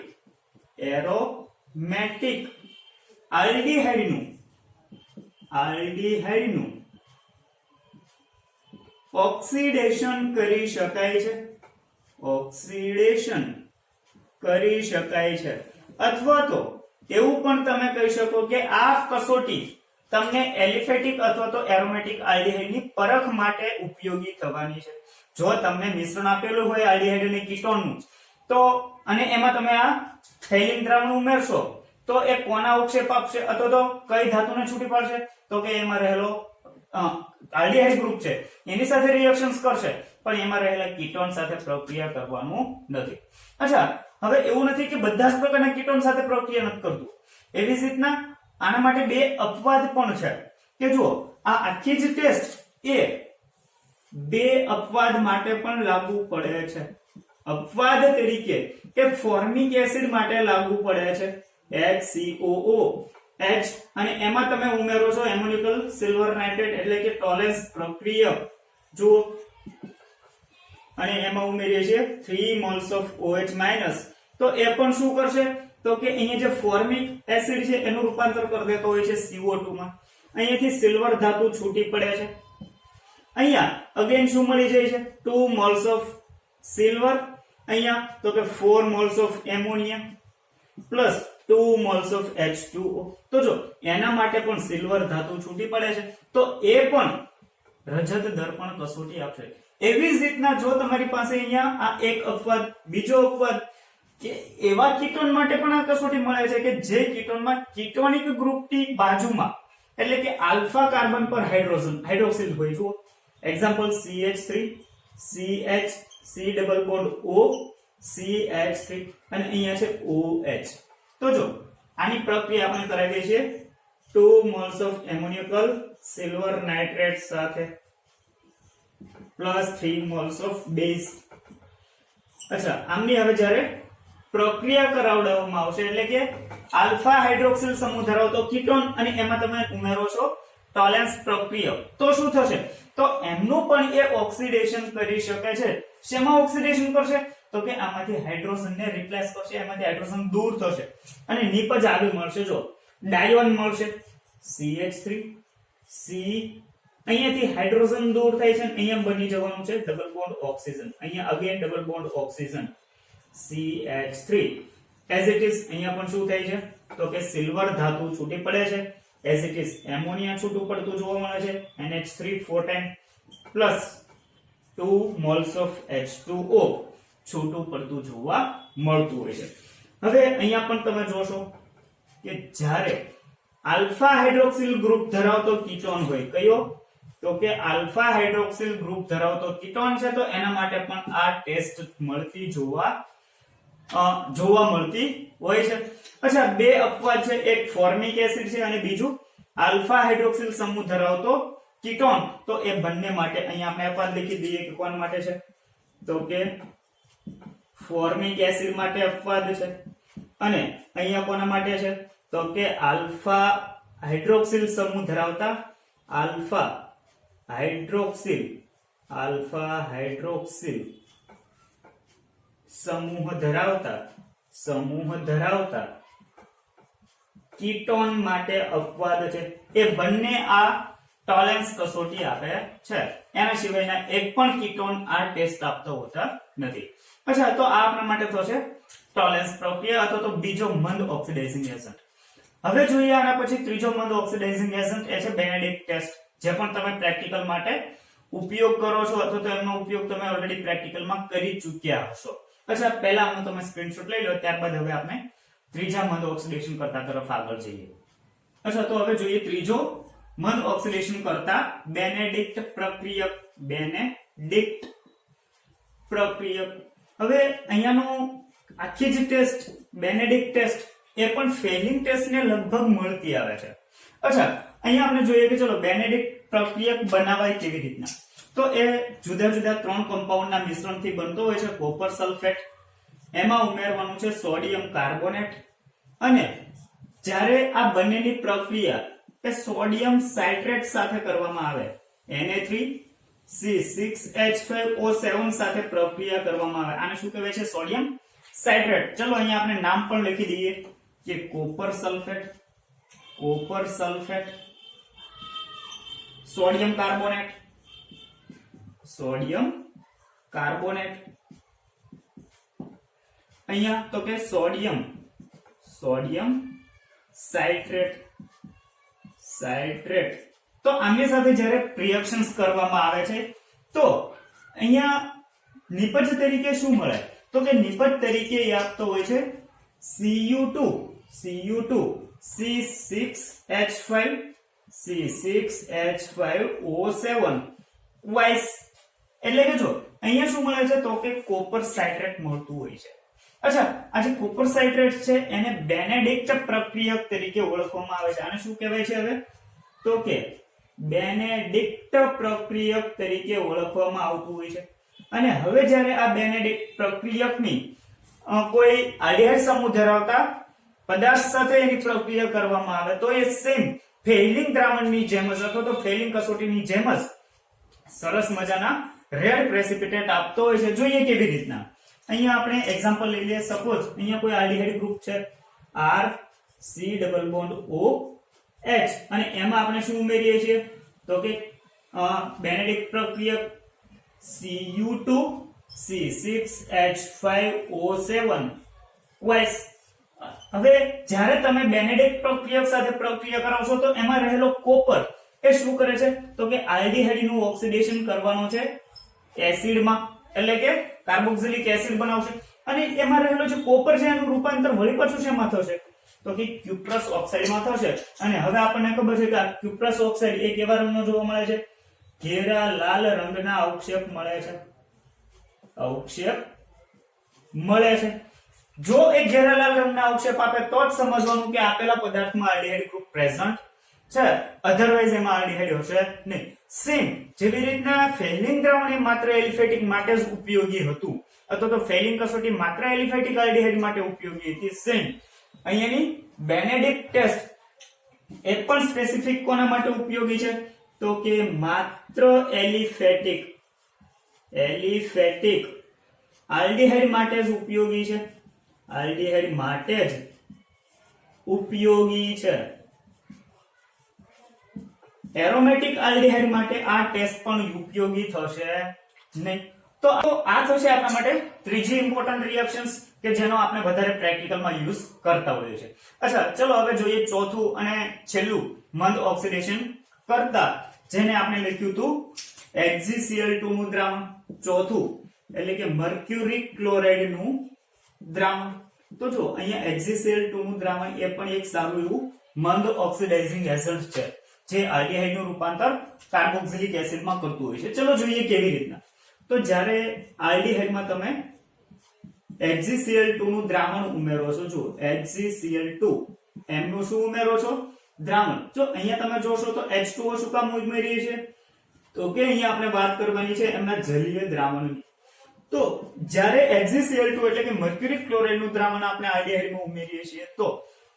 આલ્ડિહાઇડનું ઓક્સિડેશન કરી શકાય છે. અથવા તો એવું પણ તમે કહી શકો કે આ કસોટી તમને એલિફેટિક અથવા તો એરોમેટિક આલ્ડિહાઇડની પરખ માટે ઉપયોગી થવાની છે. જો તમને મિશ્રણ આપેલું હોય આલ્ડિહાઇડ અને કીટોનનું, તો અને એમાં તમે આ થેલિન દ્રાવણ ઉમેરશો તો એ કોના અવક્ષેપ આપશે અથવા તો કઈ ધાતુને છૂટી પાડશે? તો કે એમાં રહેલો આલ્ડિહાઇડ ગ્રુપ છે એની સાથે રિએક્શન્સ કરશે, પણ એમાં રહેલા કીટોન સાથે પ્રક્રિયા કરવાનું નથી. અચ્છા, હવે એવું નથી કે બધા જ પ્રકારના કીટોન સાથે પ્રક્રિયા નથી કરતું. એવી જ રીતના આના માટે બે અપવાદ પણ છે કે જુઓ, આ આખી જ ટેસ્ટ એ બે અપવાદ માટે પણ લાગુ પડે છે. અપવાદ તરીકે કે ફોર્મિક એસિડ માટે લાગુ પડે છે HCOOH, અને એમાં તમે ઉમેરો છો એમોનિકલ સિલ્વર નાઇટ્રેટ એટલે કે ટોલેન્સ પ્રક્રિયક જુઓ, અને એમાં ઉમેરીએ છીએ 3 moles of OH માઇનસ. તો એ પણ શું કરશે? તો કે અહીંયા જે ફોર્મિક એસિડ છે એનું રૂપાંતર કરી દેતો હોય છે CO2 માં. અહીંયાથી સિલ્વર ધાતુ છૂટી પડે છે. અહીંયા અગેન શું મળી જાય છે? 2 moles of સિલ્વર, અહીંયા તો કે 4 moles of ammonia plus 2 moles of H2O. તો જો એના માટે પણ સિલ્વર ધાતુ છૂટી પડે છે, તો એ પણ રજત દર્પણ કસોટી આપશે. એવી જ રીતના જો તમારી પાસે અહીંયા આ એક અપવાદ, બીજો અપવાદ કે એવા કીટોન માટે પણ આ કસોટી મળે છે કે જે કીટોનમાં કીટોનિક ગ્રુપની બાજુમાં એટલે કે આલ્ફા કાર્બન પર હાઇડ્રોક્સિલ હોય. જુઓ example CH3 CH C double bond O CH3 અને અહીંયા છે OH. તો જો આની પ્રક્રિયા આપણે કરાવીએ છીએ 2 moles of ammoniacal silver nitrate સાથે પ્લસ 3 moles of બેઝ. અચ્છા, આમની હવે જ્યારે પ્રક્રિયા કરાવવામાં આવશે એટલે કે આલ્ફા હાઇડ્રોક્સિલ સમૂહ ધરાવતો કીટોન અને એમાં તમે ઉમેરો છો ટોલેન્સ પ્રક્રિયક, તો શું થશે? તો એમનું પણ એ ઓક્સિડેશન કરી શકે છે. શેમાં ઓક્સિડેશન કરશે? તો કે આમાંથી હાઇડ્રોજનને રિપ્લેસ કરશે, એમાંથી હાઇડ્રોજન દૂર થશે અને નીપજ આવી મળશે. જો ડાયોન મળશે CH3 C, અહીંયાથી હાઇડ્રોજન દૂર થાય છે, અહીંયા બની જવાનું છે ડબલ બોન્ડ ઓક્સિજન, અહીંયા again double bond oxygen CH3 as it is. અહીંયા પણ શું થાય છે? તો કે સિલ્વર ધાતુ છૂટી પડે છે, એઝ ઇટ ઇઝ એમોનિયા છૂટું પડતું જોવા મળે છે NH3 4 time plus 2 moles of H2O છૂટું પડતું જોવા મળતું હોય છે. હવે અહીંયા પણ તમે જોશો કે જ્યારે આલ્ફા હાઇડ્રોક્સિલ ગ્રુપ ધરાવતો કીટોન હોય, કયો? તો કે આલ્ફા હાઇડ્રોક્સિલ ગ્રુપ ધરાવતો કીટોન છે, તો એના માટે પણ આ ટેસ્ટ મળતી જોવા મળતી હોય છે. અચ્છા, બે અપવાદ છે, એક ફોર્મિક એસિડ છે અને બીજું આલ્ફા હાઇડ્રોક્સિલ સમૂહ ધરાવતો કીટોન. તો એ બંને માટે અહીંયા આપણે અપવાદ લખી દઈએ કે કોના માટે છે? તો કે ફોર્મિક એસિડ માટે અપવાદ છે અને અહીંયા કોના માટે છે? તો કે આલ્ફા હાઇડ્રોક્સિલ સમૂહ ધરાવતા આલ્ફા હાઇડ્રોક્સિલ સમૂહ ધરાવતા કીટોન માટે અપવાદ છે. એ બંને આ ટોલેન્સ કસોટી આપે છે. એના સિવાયના એક પણ કીટોન આ ટેસ્ટ આપતો હોતા નથી. અચ્છા, તો આ આપણા માટે થશે ટોલેન્સ પ્રક્રિયા અથવા તો બીજો મંદ ઓક્સિડાઇઝિંગ એજન્ટ. હવે જોઈએ આના પછી ત્રીજો મંદ ઓક્સિડાઇઝિંગ એજન્ટ, એ છે બેનેડિક્ટ ટેસ્ટ, જે પણ તમે પ્રેક્ટિકલ માટે ઉપયોગ કરો છો અથવા તો એનો ઉપયોગ તમે ઓલરેડી પ્રેક્ટિકલમાં કરી ચૂક્યા હશો. અચ્છા, પહેલા આનો તમે સ્ક્રીનશોટ લઈ લો, ત્યારબાદ હવે આપણે ત્રીજા મંદ ઓક્સિડેશન કરતા તરફ આગળ જઈએ. અચ્છા, તો હવે જોઈએ ત્રીજો મંદ ઓક્સિડેશન કરતા બેનેડિક્ટ પ્રક્રિયક. બેનેડિક્ટ પ્રક્રિયક. હવે અહીંયાનું આખી જ ટેસ્ટ બેનેડિક્ટ ટેસ્ટ એ પણ ફેલિંગ ટેસ્ટને લગભગ મળતી આવે છે. અચ્છા, અહીંયા આપણે જોઈએ કે ચલો બેનેડિક્ટ પ્રક્રિયક બનાવાય કેવી રીતના. તો એ જુદા જુદા 3 કમ્પાઉન્ડના મિશ્રણથી બનતો હોય છે. કોપર સલ્ફેટ, એમાં ઉમેરવાનું છે સોડિયમ કાર્બોનેટ, અને જ્યારે આ બંનેની પ્રક્રિયા એ સોડિયમ સાઇટ્રેટ સાથે કરવામાં આવે, Na3C6H5O7 સાથે પ્રક્રિયા કરવામાં આવે, આને શું કહેવાય છે? Sodium citrate. ચલો અહીંયા આપણે નામ પણ લખી દઈએ કે કોપર સલ્ફેટ, સોડિયમ કાર્બોનેટ, અહીંયા તો કે સોડિયમ સાઇટ્રેટ. તો આની સાથે જ્યારે રિએક્શન્સ કરવામાં આવે છે તો અહીંયા નિપજ તરીકે શું મળે? તો કે નિપજ તરીકે એ આપતો હોય છે C6H5O7 વાઇસ. એટલે કે જો અહીંયા શું મળે છે? તો કે કોપર સાઇટ્રેટ મળતું હોય છે. અચ્છા, આ જે કોપર સાઇટ્રેટ છે એને બેનેડિક્ટ પ્રક્રિયક તરીકે ઓળખવામાં આવે છે. આને શું કહેવાય છે હવે? તો કે બેનેડિક્ટ પ્રક્રિયક તરીકે ઓળખવામાં આવતું હોય છે. અને હવે જ્યારે આ બેનેડિક્ટ પ્રક્રિયકની કોઈ આલ્ડિહાઇડ સમૂહ ધરાવતા પદાર્થ સાથે એની પ્રક્રિયા કરવામાં આવે તો એ સેમ ફેલિંગ દ્રાવણની જેમ જ અથવા તો ફેલિંગ કસોટીની જેમ જ સરસ મજાના રેડ પ્રેસિપિટેટ આપતો હોય છે. જોઈએ કેવી રીતના. અહીંયા આપણે એક્ઝામ્પલ લઈ લઈએ. સપોઝ અહીંયા કોઈ આલ્ડિહાઇડ ગ્રુપ છે RC≡OH, અને એમાં આપણે શું ઉમેરીએ છીએ? તો કે બેનેડિક્ટ પ્રક્રિયક Cu2C6H5O7 વાઇસ. હવે જ્યારે તમે બેનેડિક્ટ પ્રક્રિયક સાથે પ્રક્રિયા કરાવશો તો એમાં રહેલો કોપર એ શું કરે છે? તો કે આલ્ડિહાઇડનું ઓક્સિડેશન કરવાનો છે એસિડમાં, એટલે કે કાર્બોક્સિલિક એસિડ બનાવશે, અને એમાં રહેલો જે કોપર છે એનું રૂપાંતર વળી પાછું શેમાં થશે? તો કે ક્યુપ્રસ ઓક્સાઇડમાં થશે. અને હવે આપણને ખબર છે કે આ ક્યુપ્રસ ઓક્સાઇડ એ કેવા રંગનો જોવા મળે છે? ઘેરા લાલ રંગના અવક્ષેપ મળે છે. જો એ ઘેરા લાલ રંગના અવક્ષેપ આપે તો જ સમજવાનું કે આપેલા પદાર્થમાં આલ્ડિહાઇડ ગ્રુપ પ્રેઝન્ટ છે, અધરવાઇઝ એમાં આલ્ડિહાઇડ હશે નહીં. સેમ જેવી રીતના ફેલિંગ દ્રાવણ એ માત્ર એલિફેટિક માટે જ ઉપયોગી હતું, અથવા તો ફેલિંગ કસોટી માત્ર એલિફેટિક આલ્ડિહાઇડ માટે ઉપયોગી હતી, સેમ અહીંયાની બેનેડિક્ટ ટેસ્ટ એ પણ સ્પેસિફિક કોના માટે ઉપયોગી છે? તો કે માત્ર એલિફેટિક આલ્ડિહાઇડ માટે જ ઉપયોગી છે. આલ્ડિહાઇડ માટે જ ઉપયોગી છે. એરોમેટિક આલ્ડિહાઇડ માટે આ ટેસ્ટ પણ ઉપયોગી થશે નહીં. તો આ થશે આપણા માટે ત્રીજી ઇમ્પોર્ટન્ટ રિએક્શન્સ કે જેનો આપણે વધારે પ્રેક્ટિકલમાં યુઝ કરતા હોઈએ છીએ. અચ્છા, ચલો હવે જોઈએ ચોથું અને છેલ્લું મંદ ઓક્સિડેશન કરતા, જેને આપણે લખ્યું હતું HgCl2 નું દ્રાવણ. ચોથું એટલે કે મર્ક્યુરિક ક્લોરાઇડ નું દ્રાવણ. તો જો અહીંયા HgCl2 નું દ્રાવણ એ પણ એક સારું એવું મંદ ઓક્સિડાઇઝિંગ એજન્ટ છે જે આલ્ડિહાઇડ નું રૂપાંતર કાર્બોક્સિલિક એસિડમાં કરતું હોય છે. ચલો જોઈએ કેવી રીતના. તો જ્યારે આલ્ડિહાઇડમાં તમે HgCl2 નું દ્રાવણ ઉમેરો છો, જો HgCl2 એમનું શું ઉમેરો છો? દ્રાવણ. જો અહીંયા તમે જોશો તો H2O શું કામ ઉમેરીએ છીએ? તો કે અહીંયા આપણે વાત કરવાની છે એમના જલીય દ્રાવણની. તો જ્યારે HgCl2 એટલે કે મર્ક્યુરિક ક્લોરાઇડ નું દ્રાવણ આપણે આલ્ડિહાઇડમાં ઉમેરીએ છીએ તો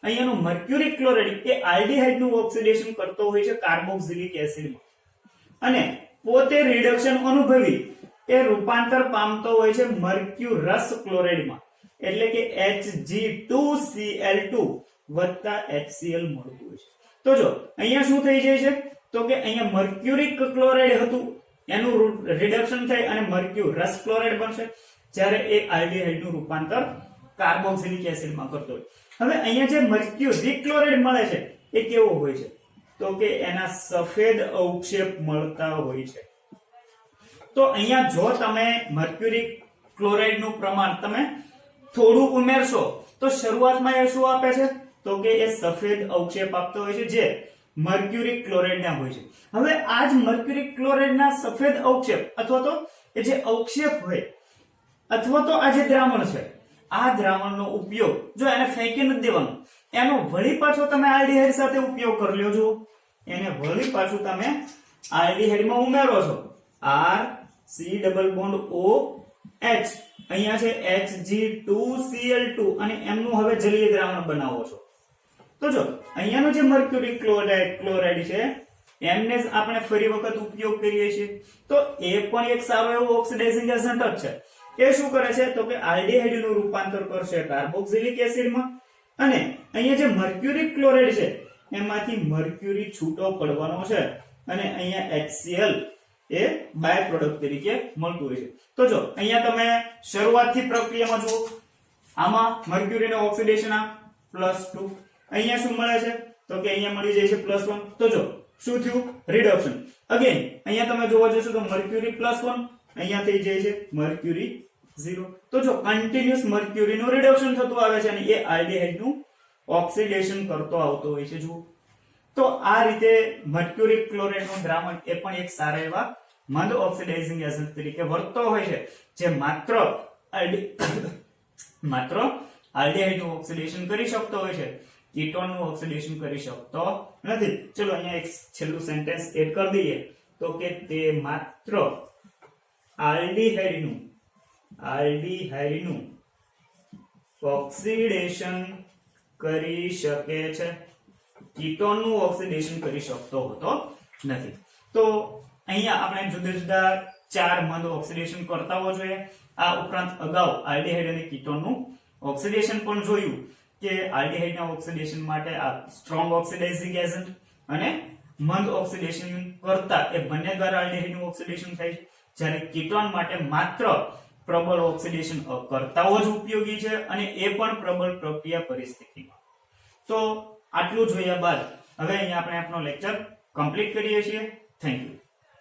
અહીંયાનું મર્ક્યુરિક ક્લોરાઇડ એ આલ્ડિહાઇડ નું ઓક્સિડેશન કરતો હોય છે કાર્બોક્સિલિક એસિડમાં, અને પોતે રિડક્શન અનુભવી એ રૂપાંતર પામતો હોય છે મર્ક્યુરસ ક્લોરાઇડમાં, એટલે કે Hg2Cl2 HCl મળતું હોય છે. તો જો અહીંયા શું થઈ જાય છે? તો કે અહીંયા મર્ક્યુરિક ક્લોરાઇડ હતું એનું રિડક્શન થઈ અને મર્ક્યુરસ ક્લોરાઇડ બનશે, જ્યારે એ આલ્ડીહાઇડ નું રૂપાંતર કાર્બોક્સિલિક એસિડમાં કરતો હોય. હવે અહીંયા જે મર્ક્યુરિક ક્લોરાઇડ મળે છે એ કેવો હોય છે? તો કે એના સફેદ અવક્ષેપ મળતા હોય છે. તો અહીંયા જો તમે મર્ક્યુરિક ક્લોરાઇડ નું પ્રમાણ તમે થોડું ઉમેરશો તો શરૂઆતમાં એ શું આપે છે? તો કે એ સફેદ અવક્ષેપ આપતો હોય છે જે મર્ક્યુરિક ક્લોરાઇડ ના હોય છે. હવે આ જ મર્ક્યુરિક ક્લોરાઇડ ના સફેદ અવક્ષેપ અથવા તો એ જે અવક્ષેપ હોય અથવા તો આ જે દ્રાવણ છે, આ દ્રાવણનો ઉપયોગ જો એને ફેંકી નથી દેવાનું, એનો વળી પાછો તમે આલ્ડીહાઇડ સાથે ઉપયોગ કરી લ્યો છો, એને વળી પાછું તમે આલ્ડીહાઇડમાં ઉમેરો છો. R C double bond O H અહીંયા છે Hg2Cl2 અને એમનું હવે જલીય દ્રાવણ બનાવો છો. તો જો અહીંયાનો જે મર્ક્યુરિક ક્લોરાઇડ છે એમને જ આપણે ફરી વખત ઉપયોગ કરીએ છીએ, તો એ પણ એક સારો એવો ઓક્સિડાઇઝિંગ એજન્ટ જ છે. એ શું કરે છે? તો કે આલ્ડીહાઇડ નું રૂપાંતર કરશે કાર્બોક્સિલિક એસિડમાં અને અહીંયા જે મર્ક્યુરિક ક્લોરાઇડ છે એમાંથી મર્ક્યુરી છૂટો પડવાનો છે અને અહીંયા HCl એ બાય પ્રોડક્ટ તરીકે મળતું હોય છે. તો જો અહીંયા તમે શરૂઆતથી પ્રક્રિયામાં જુઓ, આમાં મર્ક્યુરીનો ઓક્સિડેશન આ +2, અહીંયા શું મળે છે? તો કે અહીંયા મળી જાય છે +1. તો જો શું થયું? રિડક્શન. અગેન અહીંયા તમે જોવા જશો તો મર્ક્યુરી +1 અહીંયા થઈ જાય છે મર્ક્યુરી 0. તો જો કન્ટિન્યુઅસ મર્ક્યુરી નું રિડક્શન થતું આવે છે અને એ આલ્ડીહાઇડ નું ઓક્સિડેશન કરતો આવતો હોય છે. જુઓ તો આ રીતે મર્ક્યુરિક ક્લોરાઇડ નું દ્રાવણ એ પણ એક સારા એવા મંદ ઓક્સિડાઇઝિંગ એજન્ટ તરીકે વર્તતો હોય છે, જે માત્ર આલ્ડીહાઇડ નું ઓક્સિડેશન કરી શકતો હોય છે, કીટોન નું ઓક્સિડેશન કરી શકતો નથી. ચલો અહીંયા એક છેલ્લું સેન્ટેન્સ એડ કરી દઈએ તો કે તે માત્ર આલ્ડીહાઇડ નું ઓક્સિડેશન કરી શકે છે, કીટોન નું ઓક્સિડેશન કરી શકતો હોતો નથી. તો અહીંયા આપણે જુદા જુદા 4 મંદ ઓક્સિડેશન કરતા હોવા જોઈએ. આ ઉપરાંત અગાઉ આલ્ડીહાઇડ અને કીટોન નું ઓક્સિડેશન પણ જોયું કે આલ્ડીહાઇડ ના ઓક્સિડેશન માટે આ સ્ટ્રોંગ ઓક્સિડાઇઝિંગ એજન્ટ અને મંદ ઓક્સિડેશન કરતા એ બંને દ્વારા આલ્ડીહાઇડ નું ઓક્સિડેશન થાય છે, જ્યારે કીટોન માટે માત્ર પ્રબળ ઓક્સિડેશન કરતાઓ જ ઉપયોગી છે અને એ પણ પ્રબળ પ્રક્રિયા પરિસ્થિતિમાં. તો આટલું જોયા બાદ હવે અહીંયા આપણે આપણો લેક્ચર કમ્પ્લીટ કરીએ છીએ. Thank you.